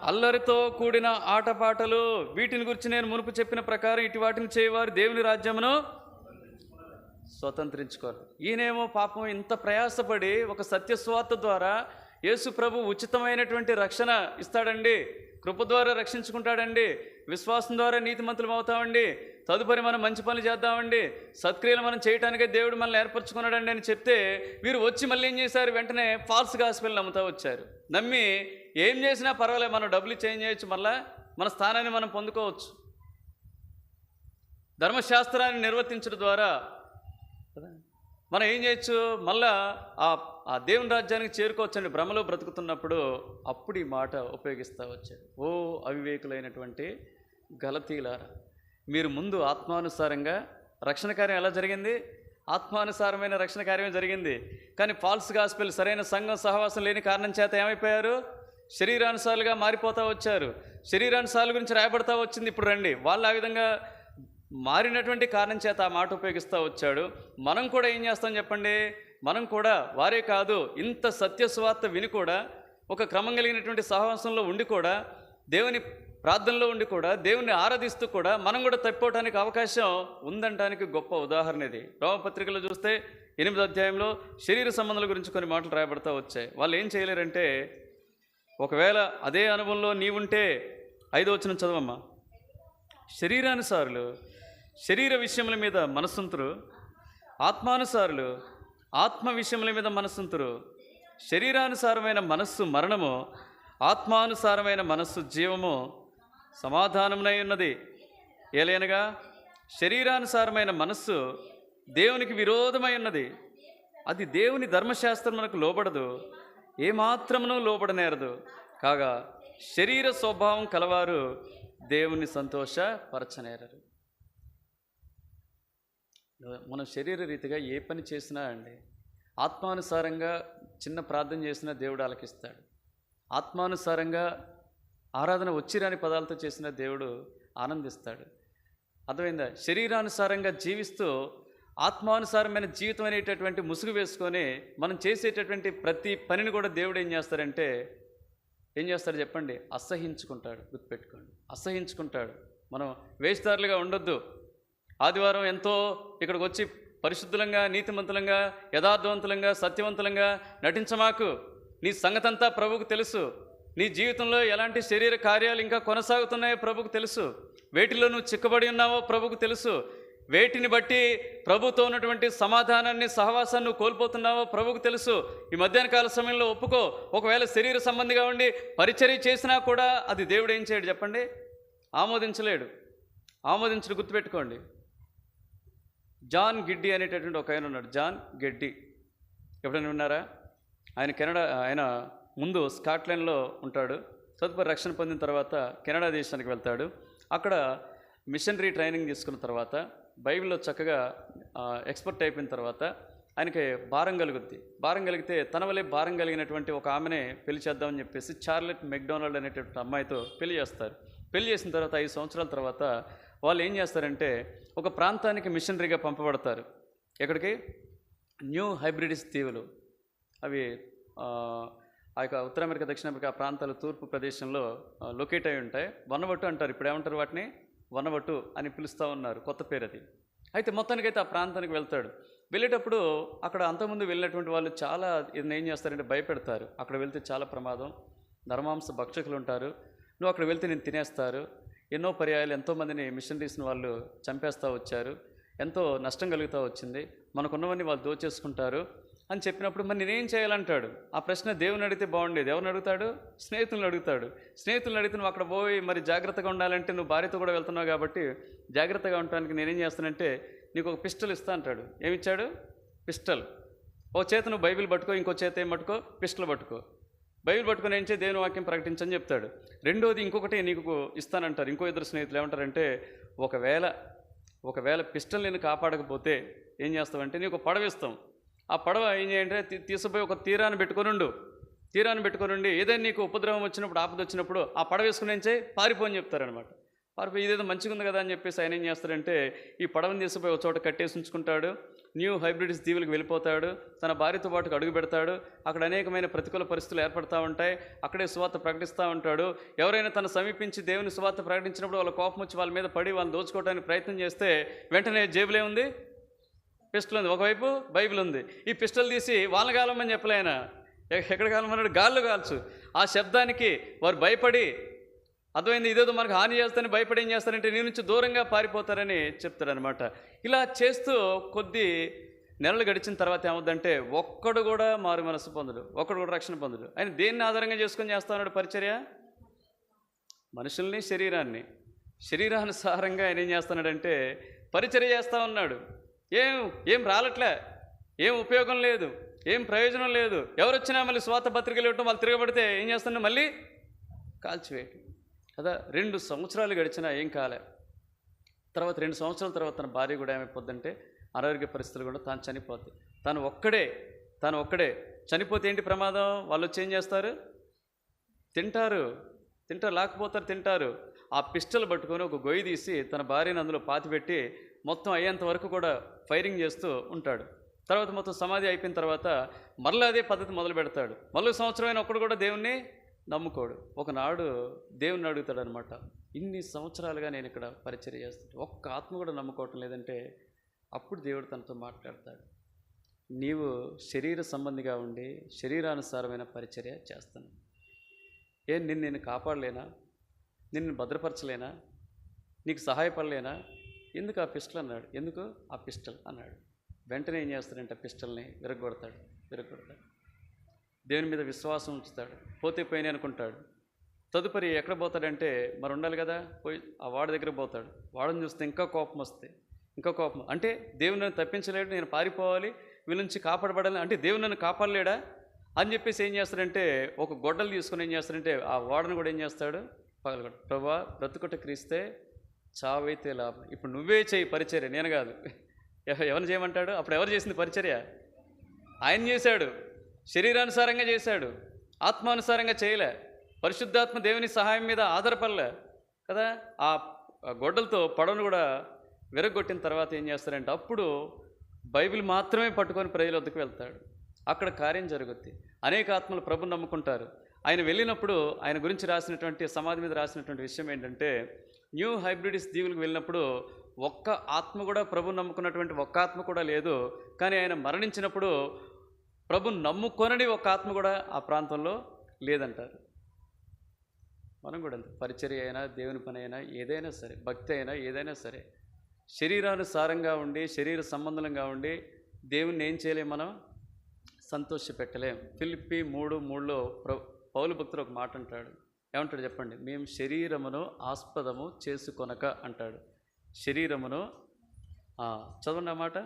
అల్లరితో కూడిన ఆటపాటలు. వీటిని గురించి నేను మునుపు చెప్పిన ప్రకారం ఇటు వాటిని చేయవారు దేవుని రాజ్యమును స్వతంత్రించుకోరు. ఈయనేమో పాపం ఇంత ప్రయాసపడి ఒక సత్యస్వార్త ద్వారా యేసు ప్రభు ఉచితమైనటువంటి రక్షణ ఇస్తాడండి, కృప ద్వారా రక్షించుకుంటాడండి, విశ్వాసం ద్వారా నీతిమంతులం అవుతామండి, తదుపరి మనం మంచి పనులు చేద్దామండి, సత్క్రియలు మనం చేయడానికే దేవుడు మనల్ని ఏర్పరచుకున్నాడండి అని చెప్తే, వీరు వచ్చి మళ్ళీ ఏం చేశారు? వెంటనే ఫాల్స్ గాస్పెల్ నమ్ముతూ వచ్చారు. నమ్మి ఏం చేసినా పర్వాలేదు, మనం డబ్బులు చేంజ్ చేయొచ్చు, మళ్ళీ మన స్థానాన్ని మనం పొందుకోవచ్చు, ధర్మశాస్త్రాన్ని నిర్వర్తించడం ద్వారా మనం ఏం చేయొచ్చు, మళ్ళా ఆ దేవుని రాజ్యానికి చేరుకోవచ్చండి. భ్రమలో బ్రతుకుతున్నప్పుడు అప్పుడు ఈ మాట ఉపయోగిస్తూ వచ్చాడు. ఓ అవివేకులైనటువంటి గలతీలారా, మీరు ముందు ఆత్మానుసారంగా రక్షణ కార్యం ఎలా జరిగింది? ఆత్మానుసారమైన రక్షణ కార్యమే జరిగింది. కానీ ఫాల్స్ గాస్పెల్, సరైన సంఘం సహవాసం లేని కారణం చేత ఏమైపోయారు? శరీరానుసారులుగా మారిపోతూ వచ్చారు. శరీరానుసారుల గురించి రాయబడతా వచ్చింది. ఇప్పుడు రండి, వాళ్ళు ఆ విధంగా మారినటువంటి కారణం చేత ఆ మాట ఉపయోగిస్తూ వచ్చాడు. మనం కూడా ఏం చేస్తాం చెప్పండి? మనం కూడా వారే కాదు, ఇంత సత్యస్వార్త విని కూడా, ఒక క్రమం కలిగినటువంటి సహవాసంలో ఉండి కూడా, దేవుని ప్రార్థనలో ఉండి కూడా, దేవుణ్ణి ఆరాధిస్తూ కూడా మనం కూడా తప్పిపోవడానికి అవకాశం ఉందంటానికి గొప్ప ఉదాహరణ ఇది. రోమపత్రికలో చూస్తే 8వ అధ్యాయంలో శరీర సంబంధాల గురించి కొన్ని మాటలు రాయబడతా వచ్చాయి. వాళ్ళు ఏం చేయలేరంటే, ఒకవేళ అదే అనుభవంలో నీవుంటే, 5వ వచనం చదవమ్మా. శరీరానుసారులు శరీర విషయముల మీద మనస్సుంతురు, ఆత్మానుసారులు ఆత్మ విషయముల మీద మనస్సుంతురు. శరీరానుసారమైన మనస్సు మరణము, ఆత్మానుసారమైన మనస్సు జీవము సమాధానమునై ఉన్నది. ఏలైనగా శరీరానుసారమైన మనస్సు దేవునికి విరోధమై ఉన్నది, అది దేవుని ధర్మశాస్త్రమునకు లోబడదు, ఏమాత్రమును లోబడనేరదు. కాగా శరీర స్వభావం కలవారు దేవుని సంతోషపరచనేరరు. మనం శరీర రీతిగా ఏ పని చేసినా అండి, ఆత్మానుసారంగా చిన్న ప్రార్థన చేసినా దేవుడు ఆలకిస్తాడు. ఆత్మానుసారంగా ఆరాధన వచ్చిరాని పదాలతో చేసిన దేవుడు ఆనందిస్తాడు. అర్థమైందా? శరీరానుసారంగా జీవిస్తూ ఆత్మానుసారమైన జీవితం అనేటటువంటి ముసుగు వేసుకొని మనం చేసేటటువంటి ప్రతి పనిని కూడా దేవుడు ఏం చేస్తాడు చెప్పండి? అసహించుకుంటాడు. గుర్తుపెట్టుకోండి, అసహించుకుంటాడు. మనం వేషధారులుగా ఉండొద్దు. ఆదివారం ఎంతో ఇక్కడికి వచ్చి పరిశుద్ధులంగా, నీతిమంతులంగా, యథార్థవంతులంగా, సత్యవంతులంగా నటించమాకు. నీ సంగతంతా ప్రభువుకు తెలుసు. నీ జీవితంలో ఎలాంటి శరీర కార్యాలు ఇంకా కొనసాగుతున్నాయో ప్రభువుకు తెలుసు. వేటిలో నువ్వు చిక్కబడి ఉన్నావో ప్రభువుకు తెలుసు. వేటిని బట్టి ప్రభుతో ఉన్నటువంటి సమాధానాన్ని, సహవాసాన్ని నువ్వు కోల్పోతున్నావో ప్రభువుకు తెలుసు. ఈ మధ్యాహ్న కాల సమయంలో ఒప్పుకో. ఒకవేళ శరీర సంబంధిగా ఉండి పరిచర్య చేసినా కూడా అది దేవుడు ఏం చేయడు చెప్పండి? ఆమోదించలేడు. ఆమోదించడు. గుర్తుపెట్టుకోండి. జాన్ గిడ్డీ అనేటటువంటి ఒక ఆయన ఉన్నాడు. జాన్ గెడ్డీ, ఎప్పుడైనా ఉన్నారా? ఆయన ముందు స్కాట్లాండ్లో ఉంటాడు. తదుపరి రక్షణ పొందిన తర్వాత కెనడా దేశానికి వెళ్తాడు. అక్కడ మిషనరీ ట్రైనింగ్ తీసుకున్న తర్వాత బైబిల్లో చక్కగా ఎక్స్పర్ట్ అయిపోయిన తర్వాత ఆయనకి భారం కలుగుద్ది. భారం కలిగితే తన వల్లే భారం కలిగినటువంటి ఒక ఆమెనే పెళ్లి చేద్దామని చెప్పేసి చార్లెట్ మెక్డొనాల్డ్ అనేటువంటి అమ్మాయితో పెళ్లి చేస్తారు. పెళ్లి చేసిన తర్వాత 5 సంవత్సరాల తర్వాత వాళ్ళు ఏం చేస్తారంటే ఒక ప్రాంతానికి మిషనరీగా పంపబడతారు. ఎక్కడికి? న్యూ హైబ్రిడిస్ దీవులు. అవి ఆ యొక్క ఉత్తర అమెరికా, దక్షిణ అమెరికా ప్రాంతాలు తూర్పు ప్రదేశంలో లొకేట్ అయి ఉంటాయి. వనవట్టు అంటారు. ఇప్పుడు ఏమంటారు వాటిని? వనవట్టు అని పిలుస్తూ ఉన్నారు. కొత్త పేరు అది. అయితే మొత్తానికైతే ఆ ప్రాంతానికి వెళ్తాడు. వెళ్ళేటప్పుడు అక్కడ అంతకుముందు వెళ్ళినటువంటి వాళ్ళు చాలా ఇది ఏం చేస్తారంటే భయపెడతారు. అక్కడ వెళ్తే చాలా ప్రమాదం, నరమాంస భక్షకులు ఉంటారు, నువ్వు అక్కడ వెళ్తే నేను తినేస్తారు. ఎన్నో పర్యాయాలు ఎంతోమందిని మిషనరీస్ని వాళ్ళు చంపేస్తూ వచ్చారు. ఎంతో నష్టం కలుగుతూ వచ్చింది. మనకున్నవన్నీ వాళ్ళు దోచేసుకుంటారు అని చెప్పినప్పుడు మరి నేనేం చేయాలంటాడు. ఆ ప్రశ్న దేవుని అడిగితే బాగుండేది. ఎవరిని అడుగుతాడు? స్నేహితులను అడుగుతాడు. స్నేహితులను అడిగితే నువ్వు అక్కడ పోయి మరి జాగ్రత్తగా ఉండాలంటే నువ్వు భార్యతో కూడా వెళ్తున్నావు కాబట్టి జాగ్రత్తగా ఉండడానికి నేనేం చేస్తానంటే నీకు ఒక పిస్టల్ ఇస్తా అంటాడు. ఏమిచ్చాడు? పిస్టల్. ఓ చేత నువ్వు బైబిల్ పట్టుకో, ఇంకో చేత ఏం పట్టుకో? పిస్టల్ పట్టుకో. బైబిల్ పట్టుకొని ఏం చేయి? దేవుని వాక్యం ప్రకటించని చెప్తాడు. రెండోది ఇంకొకటి నీకు ఇస్తానంటారు. ఇంకో ఇద్దరు స్నేహితులు ఏమంటారంటే ఒకవేళ పిస్టల్ నేను కాపాడకపోతే ఏం చేస్తావంటే నీకు పడవ ఇస్తాం. ఆ పడవ ఏం చేయంటే తీసుకుపోయి ఒక తీరాన్ని పెట్టుకొని ఏదైనా నీకు ఉపద్రవం వచ్చినప్పుడు, ఆపద వచ్చినప్పుడు ఆ పడవ వేసుకుని ఏం చేయి? పారిపోని చెప్తారనమాట. పారిపోయి ఇదేదో మంచిగా ఉంది కదా అని చెప్పేసి ఆయన ఏం చేస్తారంటే ఈ పడవని తీసుకుపోయి ఒక చోట కట్టేసి ఉంచుకుంటాడు. న్యూ హైబ్రిడ్స్ దీవులకు వెళ్ళిపోతాడు. తన భార్యతో పాటుకు అడుగు పెడతాడు. అక్కడ అనేకమైన ప్రతికూల పరిస్థితులు ఏర్పడతా ఉంటాయి. అక్కడే సువార్త ప్రకటిస్తూ ఉంటాడు. ఎవరైనా తను సమీపించి దేవుని సువార్త ప్రకటించినప్పుడు వాళ్ళ కోపం వచ్చి వాళ్ళ మీద పడి వాళ్ళని దోచుకోవడానికి ప్రయత్నం చేస్తే వెంటనే జేబులే ఉంది? పిస్టల్ ఉంది. ఒకవైపు బైబిల్ ఉంది. ఈ పిస్టల్ తీసి వాళ్ళని కాలమని చెప్పలేనా? ఎక్కడ కాలమన్నాడు? గాల్లో కాల్చు. ఆ శబ్దానికి వారు భయపడి, అర్థమైంది, ఇదేదో మనకు హాని చేస్తారని భయపడి ఏం చేస్తారంటే నీ నుంచి దూరంగా పారిపోతారని చెప్తారనమాట. ఇలా చేస్తూ కొద్ది నెలలు గడిచిన తర్వాత ఏమవుద్దంటే ఒక్కడు కూడా మారు మనసు పొందడు, ఒక్కడు కూడా రక్షణ పొందడు. ఆయన దేన్ని ఆధారంగా చేసుకొని చేస్తా ఉన్నాడు పరిచర్య? మనుషుల్ని, శరీరానుసారంగా ఆయన ఏం చేస్తున్నాడంటే పరిచర్య చేస్తూ ఉన్నాడు. ఏం రాలట్లే, ఏం ఉపయోగం లేదు, ఏం ప్రయోజనం లేదు. ఎవరు వచ్చినా మళ్ళీ స్వాత పత్రికలు ఇవ్వటం, వాళ్ళు తిరగబడితే ఏం చేస్తున్నా మళ్ళీ కాల్చివేయటం కదా. 2 సంవత్సరాలు గడిచినా ఏం కాలే. తర్వాత 2 సంవత్సరాల తర్వాత తన భార్య కూడా ఏమైపోద్దంటే అనారోగ్య పరిస్థితులు కూడా తాను చనిపోద్ది. తను ఒక్కడే చనిపోతే ఏంటి ప్రమాదం? వాళ్ళు వచ్చి ఏం చేస్తారు? తింటారు, లేకపోతారు, తింటారు. ఆ పిస్టల్ పట్టుకొని ఒక గొయ్యి తీసి తన భార్యను అందులో పాతిపెట్టి మొత్తం అయ్యేంత వరకు కూడా ఫైరింగ్ చేస్తూ ఉంటాడు. తర్వాత మొత్తం సమాధి అయిపోయిన తర్వాత మరలా అదే పద్ధతి మొదలు పెడతాడు. మళ్ళీ సంవత్సరం అయినా ఒక్కడు కూడా దేవుణ్ణి నమ్ముకోడు. ఒకనాడు దేవుణ్ణి అడుగుతాడు అనమాట, ఇన్ని సంవత్సరాలుగా నేను ఇక్కడ పరిచర్య చేస్తాను, ఒక్క ఆత్మ కూడా నమ్ముకోవటం లేదంటే అప్పుడు దేవుడు తనతో మాట్లాడతాడు. నీవు శరీర సంబంధిగా ఉండి శరీరానుసారమైన పరిచర్య చేస్తాను. నేను కాపాడలేనా? నిన్ను భద్రపరచలేనా? నీకు సహాయపడలేనా? ఎందుకు ఆ పిస్టల్ అన్నాడు. ఎందుకు ఆ పిస్టల్ అన్నాడు. వెంటనే ఏం చేస్తాడంటే ఆ పిస్టల్ని విరగొడతాడు. దేవుని మీద విశ్వాసం ఉంచుతాడు. పోతే పోయినా అనుకుంటాడు. తదుపరి ఎక్కడ పోతాడంటే మరి ఉండాలి కదా, పోయి ఆ వాడి దగ్గర పోతాడు. వాడిని చూస్తే ఇంకా కోపం అంటే దేవుని నన్ను తప్పించలేడు, నేను పారిపోవాలి, వీళ్ళ నుంచి కాపాడబడాలి అంటే దేవుని నన్ను కాపాడలేడా అని చెప్పేసి ఏం చేస్తాడంటే ఒక గొడ్డలు తీసుకుని ఏం చేస్తాడంటే ఆ వాడను కూడా ఏం చేస్తాడు? పగలగొట్టు. ప్రభువా, బ్రతుకుట క్రీస్తే, చావైతే లాభం. ఇప్పుడు నువ్వే చేయి పరిచర్య, నేను కాదు. ఎవరిని చేయమంటాడు? అప్పుడు ఎవరు చేసింది పరిచర్య? ఆయన చేశాడు. శరీరానుసారంగా చేశాడు, ఆత్మానుసారంగా చేయలే. పరిశుద్ధాత్మ దేవుని సహాయం మీద ఆధారపడలే కదా. ఆ గొడ్డలతో పడవను కూడా విరగొట్టిన తర్వాత ఏం చేస్తారంటే అప్పుడు బైబిల్ మాత్రమే పట్టుకొని ప్రజల వద్దకు వెళ్తాడు. అక్కడ కార్యం జరుగుద్ది. అనేక ఆత్మలు ప్రభుని నమ్ముకుంటారు. ఆయన వెళ్ళినప్పుడు ఆయన గురించి రాసినటువంటి సమాధి మీద రాసినటువంటి విషయం ఏంటంటే, న్యూ హైబ్రిడిస్ దీవులకు వెళ్ళినప్పుడు ఒక్క ఆత్మ కూడా ప్రభుని నమ్ముకున్నటువంటి ఒక్క ఆత్మ కూడా లేదు. కానీ ఆయన మరణించినప్పుడు ప్రభుని నమ్ముకొనని ఒక ఆత్మ కూడా ఆ ప్రాంతంలో లేదంటారు. మనం కూడా అంతే. పరిచర్య అయినా, దేవుని పని అయినా, ఏదైనా సరే, భక్తి అయినా, ఏదైనా సరే, శరీరానుసారంగా ఉండి, శరీర సంబంధంగా ఉండి దేవుణ్ణి ఏం చేయలేం, మనం సంతోషపెట్టలేం. ఫిలిప్పీ 3:3లో పౌలు భక్తుడు ఒక మాట అంటాడు. ఏమంటాడు చెప్పండి? మేము శరీరమును ఆస్పదము చేసుకొనక అంటాడు. శరీరమును చదవండి ఆ మాట.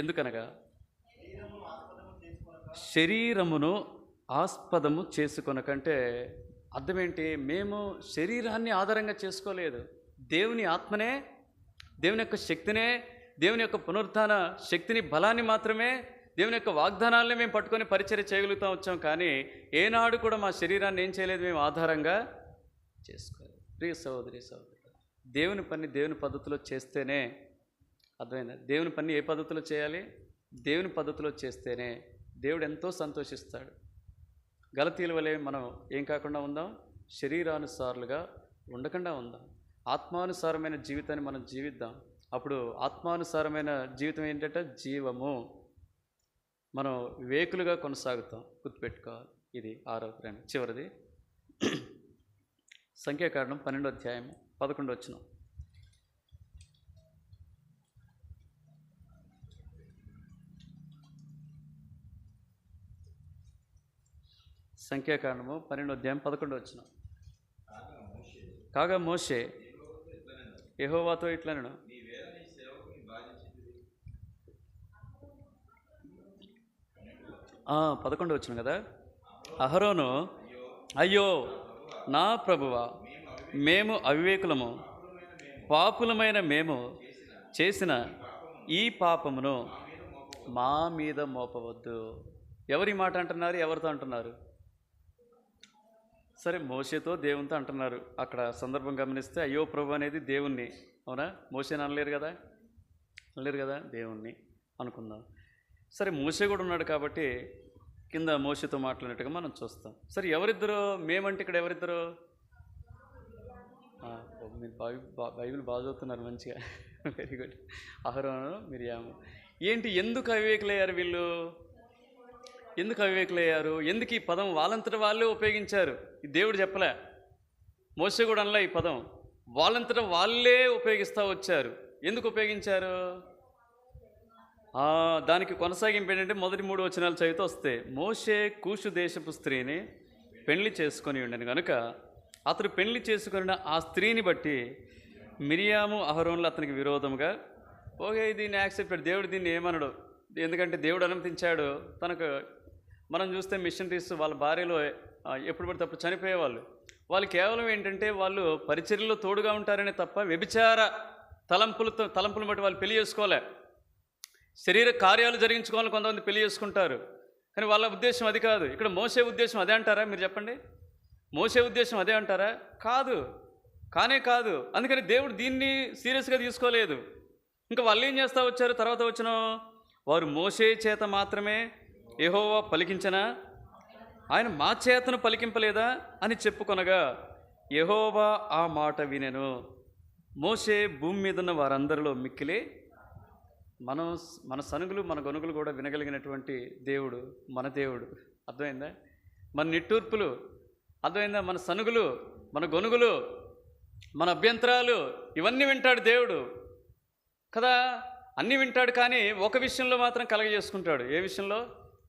ఎందుకనగా శరీరమును ఆస్పదము చేసుకొనకంటే అర్థం ఏంటి? మేము శరీరాన్ని ఆధారంగా చేసుకోలేదు. దేవుని ఆత్మనే, దేవుని యొక్క శక్తినే, దేవుని యొక్క పునరుత్థాన శక్తిని, బలాన్ని మాత్రమే, దేవుని యొక్క వాగ్దానాలని మేము పట్టుకొని పరిచర్య చేయగలుగుతాం వచ్చాం. కానీ ఏనాడు కూడా మా శరీరాన్ని ఏం చేయలేదు, మేము ఆధారంగా చేసుకోలేదు. ప్రియ సహోదరి సహోదరుడు, దేవుని పని దేవుని పద్ధతిలో చేస్తేనే, అర్థమైందా? దేవుని పని ఏ పద్ధతిలో చేయాలి? దేవుని పద్ధతిలో చేస్తేనే దేవుడు ఎంతో సంతోషిస్తాడు. గలతీల వలె మనం ఏం కాకుండా ఉందాం, శరీరానుసారులుగా ఉండకుండా ఉందాం. ఆత్మానుసారమైన జీవితాన్ని మనం జీవిద్దాం. అప్పుడు ఆత్మానుసారమైన జీవితం ఏంటంటే జీవము. మనం వివేకులుగా కొనసాగుతాం. గుర్తుపెట్టుకోవాలి. ఇది 6వ చివరిది. సంఖ్యాకాండం 12వ అధ్యాయం 11వ వచనం. సంఖ్యాకాండము 12వ అధ్యాయం 11వ వచనం. కాగా మోషే యెహోవాతో ఇట్లనెను, 11వ వచనం కదా. అహరోను, అయ్యో నా ప్రభువా, మేము అవివేకులము, పాపులమైన మేము చేసిన ఈ పాపమును మా మీద మోపవద్దు. ఎవరి మాట అంటున్నారు? ఎవరితో అంటున్నారు? సరే, మోషేతో దేవునితో అంటున్నారు. అక్కడ సందర్భం గమనిస్తే అయ్యో ప్రభు అనేది దేవుణ్ణి, అవునా? మోషేని అనలేరు కదా, దేవుణ్ణి అనుకుందాం. సరే, మోషే కూడా ఉన్నాడు కాబట్టి కింద మోషేతో మాట్లాడినట్టుగా మనం చూస్తాం. సరే, ఎవరిద్దరు మేమంటే ఇక్కడ ఎవరిద్దరు? మీరు బైబిల్ బాగా చదువుతున్నారు మంచిగా, వెరీ గుడ్. అహరోను, మిరియాము. ఏంటి, ఎందుకు అవివేకులయ్యారు వీళ్ళు? ఎందుకు అవివేకులయ్యారు? ఎందుకు ఈ పదం వాళ్ళంతటా వాళ్ళే ఉపయోగించారు? ఈ దేవుడు చెప్పలే, మోషే కూడా అనలే. ఈ పదం వాళ్ళంతటా వాళ్ళే ఉపయోగిస్తూ వచ్చారు. ఎందుకు ఉపయోగించారు? దానికి కొనసాగింపు ఏంటంటే మొదటి 3 వచనాలు చదివితే వస్తే, మోషే కూషు దేశపు స్త్రీని పెళ్లి చేసుకొని ఉండను కనుక అతడు పెళ్లి చేసుకున్న ఆ స్త్రీని బట్టి మిరియాము అహరోన్లు అతనికి విరోధముగా, ఓకే దీన్ని యాక్సెప్ట్, దేవుడు దీన్ని ఏమనడు. ఎందుకంటే దేవుడు అనుమతించాడు. తనకు మనం చూస్తే మిషనరీస్ వాళ్ళ భార్యలో ఎప్పుడు పడితే అప్పుడు చనిపోయేవాళ్ళు. వాళ్ళు కేవలం ఏంటంటే వాళ్ళు పరిచర్యలో తోడుగా ఉంటారనే తప్ప వ్యభిచార తలంపులు బట్టి వాళ్ళు పెళ్లి చేసుకోలే. శరీర కార్యాలు జరిగించుకోవాలని కొంతమంది పెళ్లి చేసుకుంటారు, కానీ వాళ్ళ ఉద్దేశం అది కాదు. ఇక్కడ మోసే ఉద్దేశం అదే అంటారా? మీరు చెప్పండి. మోసే ఉద్దేశం అదే అంటారా? కాదు. అందుకని దేవుడు దీన్ని సీరియస్గా తీసుకోలేదు. ఇంకా వాళ్ళు ఏం చేస్తూ వచ్చారు? తర్వాత వచ్చిన వారు మోసే చేత మాత్రమే యెహోవా పలికించనా, ఆయన మా చేతను పలికింపలేదా అని చెప్పుకొనగా యెహోవా ఆ మాట వినెను. మోసే భూమి మీద ఉన్న వారందరిలో మిక్కిలి మన సనుగులు మన గొనుగులు కూడా వినగలిగినటువంటి దేవుడు మన దేవుడు. అర్థమైందా? మన నిట్టూర్పులు అర్థమైందా? మన సనుగులు, మన గొనుగులు, మన అభ్యంతరాలు ఇవన్నీ వింటాడు దేవుడు కదా. అన్నీ వింటాడు, కానీ ఒక విషయంలో మాత్రం కలగజేసుకుంటాడు. ఏ విషయంలో?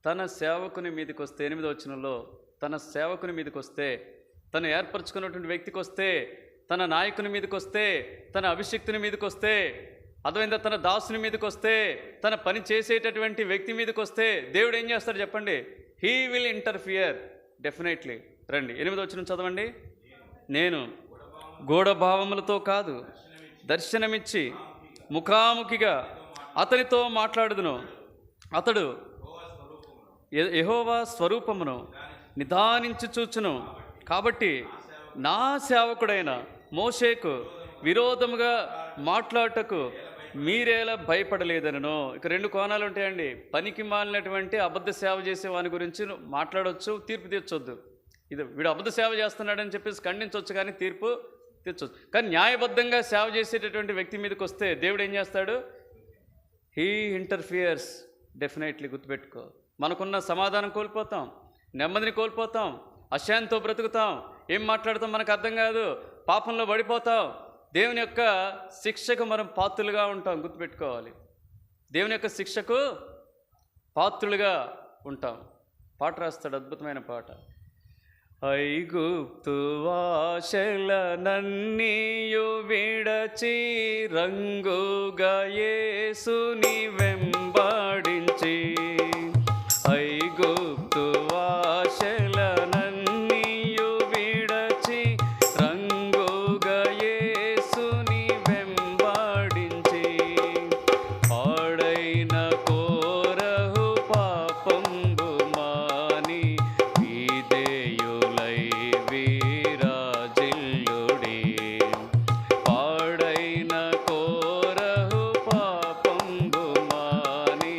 తన సేవకుని మీదకి వస్తే, 8వ వచనంలో, తన సేవకుని మీదకి వస్తే, తను ఏర్పరచుకున్నటువంటి వ్యక్తికి వస్తే, తన నాయకుని మీదకి వస్తే, తన అభిషక్తుని మీదకి వస్తే, అర్థమైందా? తన దాసుని మీదకి వస్తే, తన పని చేసేటటువంటి వ్యక్తి మీదకి వస్తే దేవుడు ఏం చేస్తాడు చెప్పండి? He will interfere definitely. రండి 8వ వచనం చదవండి. నేను గూఢభావములతో కాదు, దర్శనమిచ్చి ముఖాముఖిగా అతనితో మాట్లాడుదును. అతడు యెహోవా స్వరూపమును నిదానించి చూచును. కాబట్టి నా సేవకుడైన మోషేకు విరోధముగా మాట్లాడటకు మీరేలా భయపడలేదనను. ఇక రెండు కోణాలు ఉంటాయండి. పనికి మాలినటువంటి అబద్ధ సేవ చేసే వాని గురించి మాట్లాడవచ్చు, తీర్పు తీర్చొద్దు. ఇది వీడు అబద్ధ సేవ చేస్తున్నాడని చెప్పేసి ఖండించవచ్చు, కానీ తీర్పు తీర్చొచ్చు. కానీ న్యాయబద్ధంగా సేవ చేసేటటువంటి వ్యక్తి మీదకి వస్తే దేవుడు ఏం చేస్తాడు? He interferes. డెఫినెట్లీ గుర్తుపెట్టుకో. మనకున్న సమాధానం కోల్పోతాం, నెమ్మదిని కోల్పోతాం, అశాంతితో బ్రతుకుతాం, ఏం మాట్లాడతాం మనకు అర్థం కాదు, పాపంలో పడిపోతాం. దేవుని యొక్క శిక్షకు మనం పాత్రులుగా ఉంటాం. గుర్తుపెట్టుకోవాలి, దేవుని యొక్క శిక్షకు పాత్రులుగా ఉంటాం. పాట రాస్తాడు, అద్భుతమైన పాట. ఐగుప్తు ఆశలనన్నీయు విడచి రంగుగా యేసుని వెంబడించి, ఐగుప్తు ఆశలనన్నీయు విడచి రంగుగా యేసుని వెంబడించి, పాడైన కోరహు పాపంబు మాని విధేయులై విరాజిల్లుడి. పాడైన కోరహు పాపంబు మాని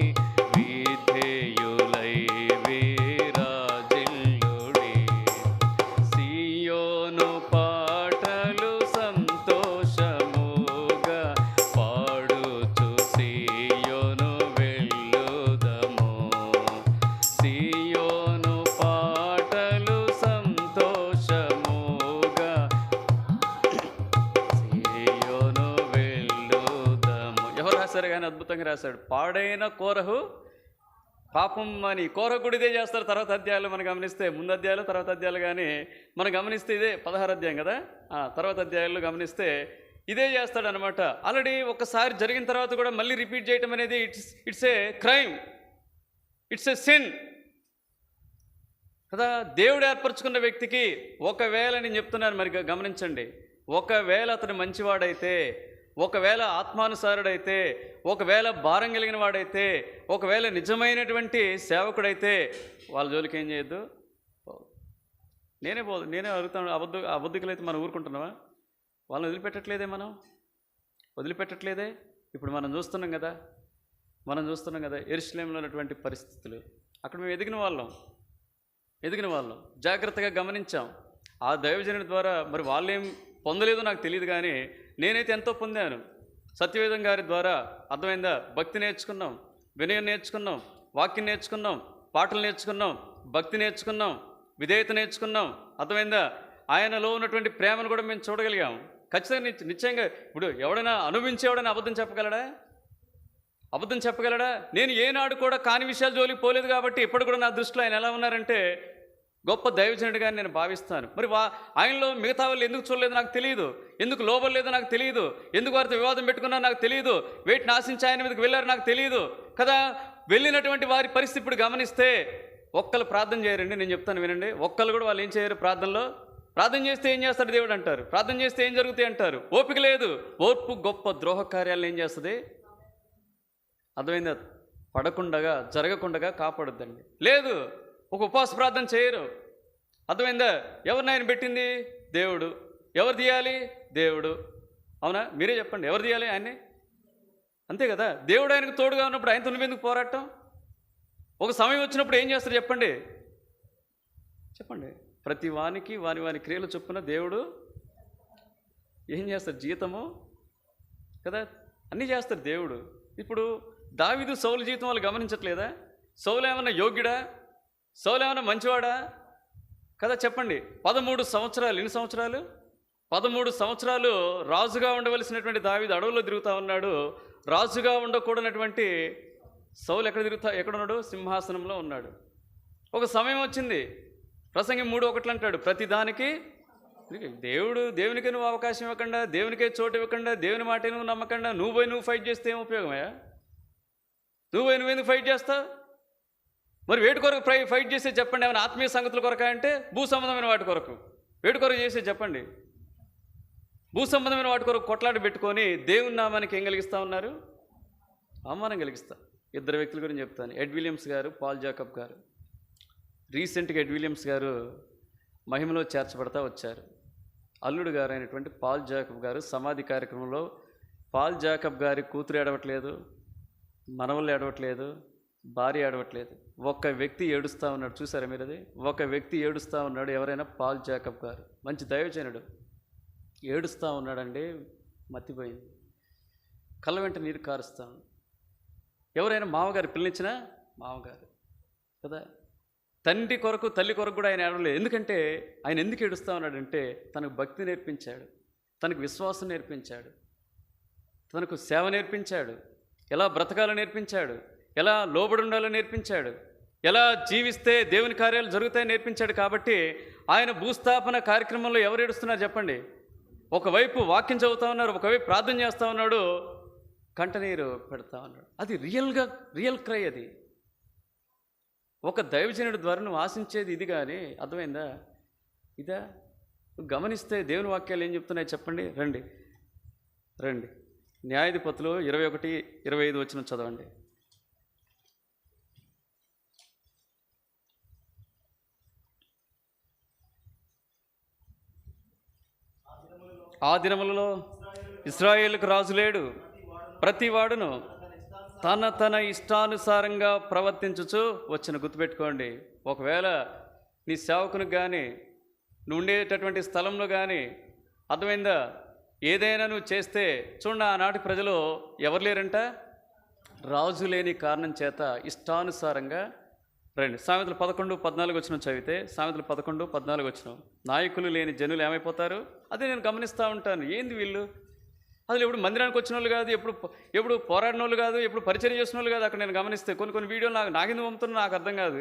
విధేయులై విరాజిల్లుడి. సియోను పాటలు సంతోషముగా పాడుచు సియోను వెళ్ళుదము. సియోను పాటలు సంతోషముగా సియోను వెళ్ళుదము. ఎవరు రాశారు కానీ అద్భుతంగా రాశాడు. పాడైన కోరహు పాపం అని. కోరహు కూడా ఇదే చేస్తారు. తర్వాత అధ్యాయాలు మనం గమనిస్తే, ముందు అధ్యాయాలు తర్వాత అధ్యాయాలు కానీ మనం గమనిస్తే ఇదే 16 అధ్యాయం కదా, తర్వాత అధ్యాయాల్లో గమనిస్తే ఇదే చేస్తాడు అనమాట. ఆల్రెడీ ఒకసారి జరిగిన తర్వాత కూడా మళ్ళీ రిపీట్ చేయటం అనేది it's a crime, it's a sin కదా. దేవుడు ఏర్పరచుకున్న వ్యక్తికి ఒకవేళ, నేను చెప్తున్నాను మరి గమనించండి, ఒకవేళ అతను మంచివాడైతే, ఒకవేళ ఆత్మానుసారుడైతే, ఒకవేళ భారం కలిగిన వాడైతే, ఒకవేళ నిజమైనటువంటి సేవకుడైతే వాళ్ళ జోలికి ఏం చేయొద్దు. నేనే అడుగుతాను, అబద్ధికులైతే మనం ఊరుకుంటున్నావా? వాళ్ళని వదిలిపెట్టట్లేదే. ఇప్పుడు మనం చూస్తున్నాం కదా యెరూషలేములో ఉన్నటువంటి పరిస్థితులు. అక్కడ మేము ఎదిగిన వాళ్ళం జాగ్రత్తగా గమనించాం. ఆ దైవజనుడి ద్వారా మరి వాళ్ళేం పొందలేదో నాకు తెలియదు, కానీ నేనైతే ఎంతో పొందాను. సత్యవేదం గారి ద్వారా అర్థమైందా? భక్తి నేర్చుకున్నాం, వినయం నేర్చుకున్నాం, వాక్యం నేర్చుకున్నాం, పాటలు నేర్చుకున్నాం, భక్తి నేర్చుకున్నాం, విధేయత నేర్చుకున్నాం. అర్థమైందా? ఆయనలో ఉన్నటువంటి ప్రేమను కూడా మేము చూడగలిగాం. ఖచ్చితంగా నిశ్చయంగా ఇప్పుడు ఎవడైనా అనుభవించేవాడైనా అబద్ధం చెప్పగలడా? నేను ఏనాడు కూడా కాని విషయాలు జోలికి పోలేదు కాబట్టి ఇప్పుడు కూడా నా దృష్టిలో ఆయన ఎలా ఉన్నారంటే గొప్ప దైవజనుడిగా నేను భావిస్తాను. మరి ఆయనలో మిగతా వాళ్ళు ఎందుకు చూడలేదు నాకు తెలియదు, ఎందుకు లోబడలేదో నాకు తెలియదు, ఎందుకు వారితో వివాదం పెట్టుకున్నా నాకు తెలియదు, వేటిని ఆశించి ఆయన మీదకి వెళ్ళారు నాకు తెలియదు కదా. వెళ్ళినటువంటి వారి పరిస్థితి ఇప్పుడు గమనిస్తే ఒక్కళ్ళు ప్రార్థన చేయరండి. నేను చెప్తాను వినండి, ఒక్కళ్ళు కూడా వాళ్ళు ఏం చేయరు. ప్రార్థన చేస్తే ఏం చేస్తాడు దేవుడు అంటారు, ప్రార్థన చేస్తే ఏం జరుగుతాయి అంటారు. ఓపిక లేదు. ఓర్పు గొప్ప ద్రోహ కార్యాలను ఏం చేస్తుంది? అర్థమైందా? జరగకుండా కాపాడుద్దండి. లేదు, ఒక ఉపవాస ప్రార్థన చేయరు. అర్థమైందా? ఎవరిని ఆయన పెట్టింది? దేవుడు. ఎవరు తీయాలి? దేవుడు. అవునా? మీరే చెప్పండి, ఎవరు తీయాలి? ఆయన్ని. అంతే కదా. దేవుడు ఆయనకు తోడుగా ఉన్నప్పుడు ఆయనతో నువ్వెందుకు పోరాటం? ఒక సమయం వచ్చినప్పుడు ఏం చేస్తారు చెప్పండి. ప్రతి వానికి వాని క్రియలు చొప్పున దేవుడు ఏం చేస్తారు? జీతము కదా, అన్నీ చేస్తారు దేవుడు. ఇప్పుడు దావీదు సౌలు జీవితం వాళ్ళు గమనించట్లేదా? సౌలు ఏమన్నా యోగ్యుడా? సౌలు ఏమన్నా మంచివాడా కదా? చెప్పండి. 13 సంవత్సరాలు, ఎన్ని సంవత్సరాలు? 13 సంవత్సరాలు రాజుగా ఉండవలసినటువంటి దావీదు అడవుల్లో తిరుగుతూ ఉన్నాడు. రాజుగా ఉండకూడనటువంటి సౌలు ఎక్కడున్నాడు? సింహాసనంలో ఉన్నాడు. ఒక సమయం వచ్చింది. ప్రసంగి 3:1 అంటాడు, ప్రతి దానికి దేవునికే నువ్వు అవకాశం ఇవ్వకుండా, దేవునికే చోటు ఇవ్వకుండా, దేవుని మాట నువ్వు నమ్మకుండా నువ్వు ఫైట్ చేస్తే ఏం ఉపయోగమయ్యా? నువ్వెందుకు ఫైట్ చేస్తావు? మరి వేటి కొరకు ఫైట్ చేసే చెప్పండి. ఏమైనా ఆత్మీయ సంగతుల కొరకా అంటే భూ సంబంధమైన వాటి కొరకు వేటి కొరకు చేసే చెప్పండి. భూ సంబంధమైన వాటి కొరకు కొట్లాట పెట్టుకొని దేవుని నామానికి ఏం కలిగిస్తూ ఉన్నారు? అవమానం కలిగిస్తా. 2 వ్యక్తుల గురించి చెప్తాను, ఎడ్ విలియమ్స్ గారు, పాల్ జాకబ్ గారు. రీసెంట్గా ఎడ్ విలియమ్స్ గారు మహిమలో చేర్చబడతా వచ్చారు. అల్లుడు గారు అయినటువంటి పాల్ జాకబ్ గారు సమాధి కార్యక్రమంలో పాల్ జాకబ్ గారి కూతురు ఏడవట్లేదు, మనవళ్ళు ఏడవట్లేదు, భార్య ఏడవట్లేదు, ఒక్క వ్యక్తి ఏడుస్తూ ఉన్నాడు. చూసారా మీరు అది? ఒక వ్యక్తి ఏడుస్తూ ఉన్నాడు. ఎవరైనా పాల్ జాకబ్ గారు, మంచి దైవజనుడు, ఏడుస్తూ ఉన్నాడండి. మతిపోయింది, కళ్ళ వెంట నీరు కారుస్తాం. ఎవరైనా మామగారు పిల్లనిచ్చినా మామగారు కదా, తండ్రి కొరకు తల్లి కొరకు కూడా ఆయన ఏడవలేదు. ఎందుకంటే ఆయన ఎందుకు ఏడుస్తూ ఉన్నాడంటే తనకు భక్తి నేర్పించాడు, తనకు విశ్వాసం నేర్పించాడు, తనకు సేవ నేర్పించాడు, ఎలా బ్రతకాలో నేర్పించాడు, ఎలా లోబడి ఉండాలో నేర్పించాడు, ఎలా జీవిస్తే దేవుని కార్యాలు జరుగుతాయని నేర్పించాడు. కాబట్టి ఆయన భూస్థాపన కార్యక్రమంలో ఎవరు ఏడుస్తున్నారు చెప్పండి? ఒకవైపు వాక్యం చదువుతూ ఉన్నారు, ఒకవైపు ప్రార్థన చేస్తూ ఉన్నాడు, కంటనీరు పెడతా ఉన్నాడు. అది రియల్ క్రై. అది ఒక దైవజనుడి ద్వారా నువ్వు ఆశించేది ఇది. కానీ అర్థమైందా? ఇదా? గమనిస్తే దేవుని వాక్యాలు ఏం చెప్తున్నాయి చెప్పండి. రండి న్యాయాధిపతులు 21:25 వచ్చిన చదవండి. ఆ దినములలో ఇశ్రాయేలుకు రాజు లేడు, ప్రతివాడును తన ఇష్టానుసారంగా ప్రవర్తించుచు వచ్చిన. గుర్తుపెట్టుకోండి, ఒకవేళ నీ సేవకునికి కానీ నువ్వు ఉండేటటువంటి స్థలంలో కానీ అర్థమైందా, ఏదైనా నువ్వు చేస్తే చూడండి, ఆనాటి ప్రజలు ఎవరు లేరంట? రాజు లేని కారణం చేత ఇష్టానుసారంగా. రండి సామెతలు 11:14 వచ్చిన చదివితే, సామెతలు 11:14 వచ్చిన, నాయకులు లేని జనులు ఏమైపోతారు? అదే నేను గమనిస్తూ ఉంటాను. ఏంది వీళ్ళు అసలు ఎప్పుడు మందిరానికి వచ్చిన వాళ్ళు కాదు, ఎప్పుడు పోరాడిన వాళ్ళు కాదు, ఎప్పుడు పరిచయం చేసిన వాళ్ళు కాదు. అక్కడ నేను గమనిస్తే కొన్ని వీడియోలు నాకెందుకు పంపుతున్నా నాకు అర్థం కాదు.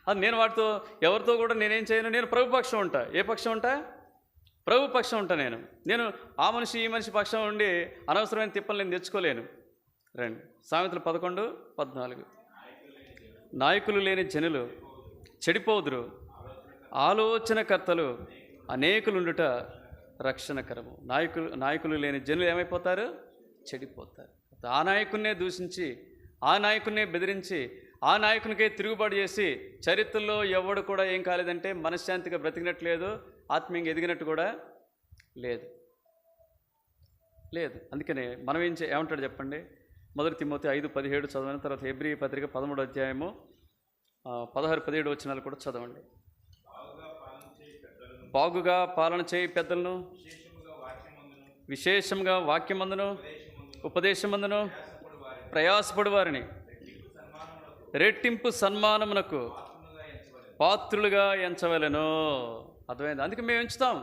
అది నేను వాటితో ఎవరితో కూడా నేనేం చేయను. నేను ప్రభుపక్షం ఉంటా. ఏ పక్షం ఉంటా? ప్రభుపక్షం ఉంటా. నేను ఆ మనిషి ఈ మనిషి పక్షం ఉండి అనవసరమైన తిప్పలు నేను తెచ్చుకోలేను. రండి సామెతలు 11:14, నాయకులు లేని జనులు చెడిపోదురు, ఆలోచనకర్తలు అనేకులుండుట రక్షణకరము. నాయకులు లేని జనులు ఏమైపోతారు? చెడిపోతారు. ఆ నాయకున్నే దూషించి, ఆ నాయకున్నే బెదిరించి, ఆ నాయకునికే తిరుగుబాటు చేసి చరిత్రలో ఎవడు కూడా ఏం కాలేదంటే మనశ్శాంతిగా బ్రతికినట్టు, ఆత్మీయంగా ఎదిగినట్టు కూడా లేదు. అందుకనే మనం ఏమంటాడు చెప్పండి? 1 తిమోతి 5:17 చదవని, తర్వాత హెబ్రీ పత్రిక 13వ అధ్యాయము 16-17 వచనాలు కూడా చదవండి. బాగుగా పాలన చేయి పెద్దలను, విశేషంగా వాక్యమందును ఉపదేశమందును ప్రయాసపడు వారిని రెట్టింపు సన్మానమునకు పాత్రులుగా ఎంచవలెను. అర్థమైంది? అందుకే మేము ఎంచుతాం.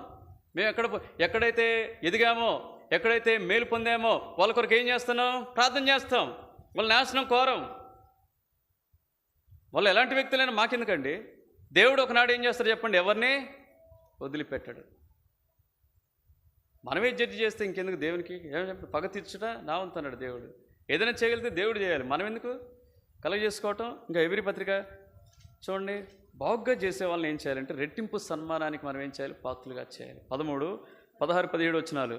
మేము ఎక్కడైతే ఎదిగామో, ఎక్కడైతే మేలు పొందామో వాళ్ళ కొరకు ఏం చేస్తున్నాం? ప్రార్థన చేస్తాం. వాళ్ళ నాశనం కోరం. వాళ్ళు ఎలాంటి వ్యక్తులైనా మాకెందుకండి? దేవుడు ఒకనాడు ఏం చేస్తాడు చెప్పండి? ఎవరిని వదిలిపెట్టాడు. మనమే జడ్జి చేస్తే ఇంకెందుకు దేవునికి? ఏమని చెప్పి పగ తీర్చుట నా వంతు అన్నాడు దేవుడు. ఏదైనా చేయగలిగితే దేవుడు చేయాలి, మనం ఎందుకు కలగ చేసుకోవటం? ఇంకా ఎవరి పత్రిక చూడండి, బాగుగా చేసే వాళ్ళని ఏం చేయాలంటే రెట్టింపు సన్మానానికి మనం ఏం చేయాలి? పాత్రలుగా చేయాలి. 13, 16, 17 వచనాలు.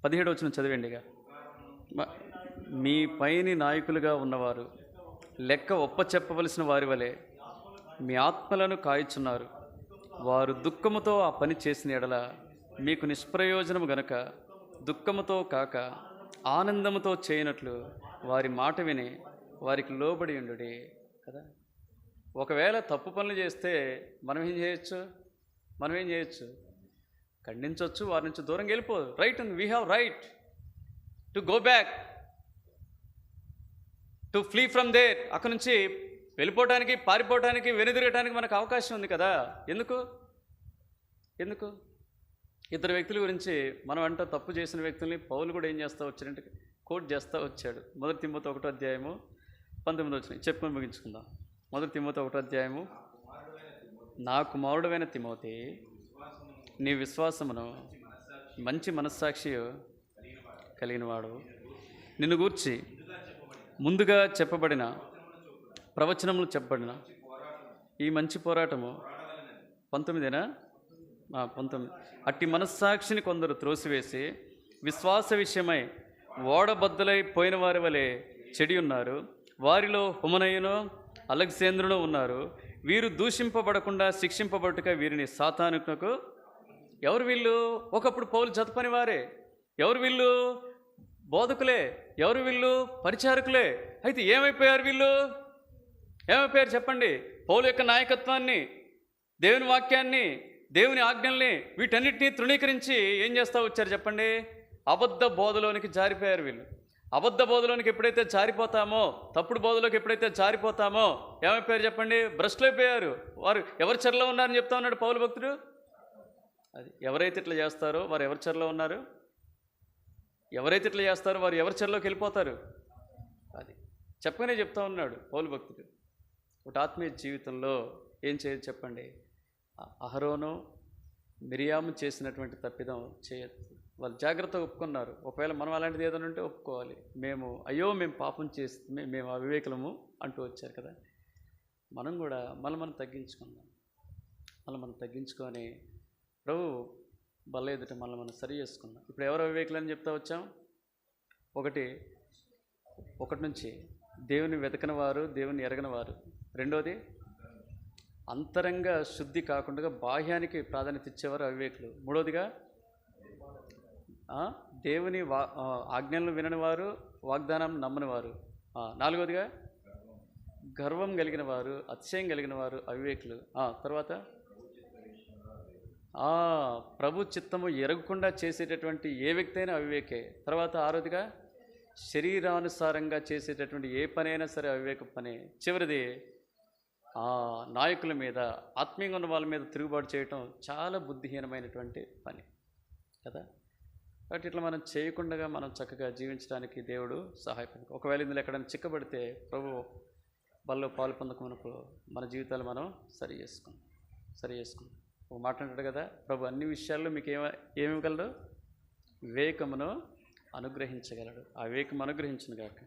17 వచనం చదివండి. ఇక మీ పైని నాయకులుగా ఉన్నవారు లెక్క ఒప్ప చెప్పవలసిన వారి వలె మీ ఆత్మలను కాయుచున్నారు. వారు దుఃఖముతో ఆ పని చేసిన ఎడల మీకు నిష్ప్రయోజనము గనక దుఃఖముతో కాక ఆనందముతో చేయనట్లు వారి మాట విని వారికి లోబడి ఉండుడి కదా. ఒకవేళ తప్పు పనులు చేస్తే మనం ఏం చేయొచ్చు? ఖండించవచ్చు, వారి నుంచి దూరంగా వెళ్ళిపోదు. రైట్ ఉంది, we have right to go back, to flee from there. అక్కడి నుంచి వెళ్ళిపోవటానికి, పారిపోవటానికి, వెనుదిరగటానికి మనకు అవకాశం ఉంది కదా. ఎందుకు? ఇద్దరు వ్యక్తుల గురించి మనం అంట తప్పు చేసిన వ్యక్తుల్ని పౌలు కూడా ఏం చేస్తూ వచ్చాడంటే కోట్ చేస్తూ వచ్చాడు. 1 తిమోతి 1వ అధ్యాయము 19 వచనం చెప్పుకొని ముగించుకుందాం. 1 తిమోతి 1వ అధ్యాయము, నా కుమారుడైన తిమోతి, నీ విశ్వాసమును మంచి మనస్సాక్షి కలిగినవాడు, నిన్ను గూర్చి ముందుగా చెప్పబడిన ప్రవచనములు చెప్పబడిన ఈ మంచి పోరాటము 19 అట్టి మనస్సాక్షిని కొందరు త్రోసివేసి విశ్వాస విషయమై ఓడబద్దలై పోయిన వారి వలె చెడి ఉన్నారు. వారిలో హుమనయును అలెగ్జాంద్రులు ఉన్నారు. వీరు దూషింపబడకుండా శిక్షింపబడుటగా వీరిని సాతానుకు. ఎవరు వీళ్ళు? ఒకప్పుడు పౌలు జతపని వారే. ఎవరు వీళ్ళు? బోధకులే. ఎవరు వీళ్ళు? పరిచారకులే. అయితే ఏమైపోయారు వీళ్ళు? ఏమైపోయారు చెప్పండి? పౌలు యొక్క నాయకత్వాన్ని, దేవుని వాక్యాన్ని, దేవుని ఆజ్ఞల్ని, వీటన్నిటినీ తృణీకరించి ఏం చేస్తూ వచ్చారు చెప్పండి? అబద్ధ బోధలోనికి జారిపోయారు వీళ్ళు. అబద్ధ బోధలోనికి ఎప్పుడైతే జారిపోతామో, తప్పుడు బోధలోకి ఎప్పుడైతే జారిపోతామో ఏమైపోయారు చెప్పండి? భ్రష్టులు అయిపోయారు. వారు ఎవరి చెరలో ఉన్నారని చెప్తా ఉన్నాడు పౌలు భక్తుడు. అది ఎవరైతే ఇట్లా చేస్తారో వారు ఎవరి చెరలో ఉన్నారు? ఎవరైతే ఇట్లా చేస్తారో వారు ఎవరి చెరలోకి వెళ్ళిపోతారు? అది చెప్పగానే చెప్తా ఉన్నాడు పౌలు భక్తుడు. ఒక ఆత్మీయ జీవితంలో ఏం చేయదు చెప్పండి? అహరోను మిరియాము చేసినటువంటి తప్పిదం చేయొద్దు. వాళ్ళు జాగ్రత్తగా ఒప్పుకున్నారు. ఒకవేళ మనం అలాంటిది ఏదైనా ఉంటే ఒప్పుకోవాలి. మేము పాపం చేసి మేము అవివేకులము అంటూ వచ్చారు కదా. మనం కూడా మనం తగ్గించుకుందాం. మనం తగ్గించుకొని ప్రభు బల్ల ఎదుట మనం సరి చేసుకుందాం. ఇప్పుడు ఎవరు అవివేకులని చెప్తా వచ్చాం? ఒకటి నుంచి దేవుని వెతకని వారు, దేవుని ఎరగని వారు. రెండోది అంతరంగ శుద్ధి కాకుండా బాహ్యానికి ప్రాధాన్యత ఇచ్చేవారు అవివేకులు. మూడోదిగా దేవుని ఆజ్ఞలను వినని వారు, వాగ్దానం నమ్మని వారు. నాలుగోదిగా గర్వం కలిగిన వారు, అతిశయం కలిగిన వారు అవివేకులు. తర్వాత ప్రభు చిత్తము ఎరగకుండా చేసేటటువంటి ఏ వ్యక్తి అయినా అవివేకే. తర్వాత ఆరోదిగా శరీరానుసారంగా చేసేటటువంటి ఏ పనైనా సరే అవివేక పనే. చివరిది నాయకుల మీద, ఆత్మీయంగా ఉన్న వాళ్ళ మీద తిరుగుబాటు చేయటం చాలా బుద్ధిహీనమైనటువంటి పని కదా. కాబట్టి ఇట్లా మనం చేయకుండా మనం చక్కగా జీవించడానికి దేవుడు సహాయపడు. ఒకవేళ ఇందులో ఎక్కడైనా చిక్కబడితే ప్రభు బల్లో పాలు పొందకమునకు మన జీవితాలు మనం సరి చేసుకుందాం. ఒక మాట అంటాడు కదా, ప్రభు అన్ని విషయాల్లో మీకు ఏమివ్వగలడు? వివేకమును అనుగ్రహించగలడు. ఆ వివేకం అనుగ్రహించును గాక.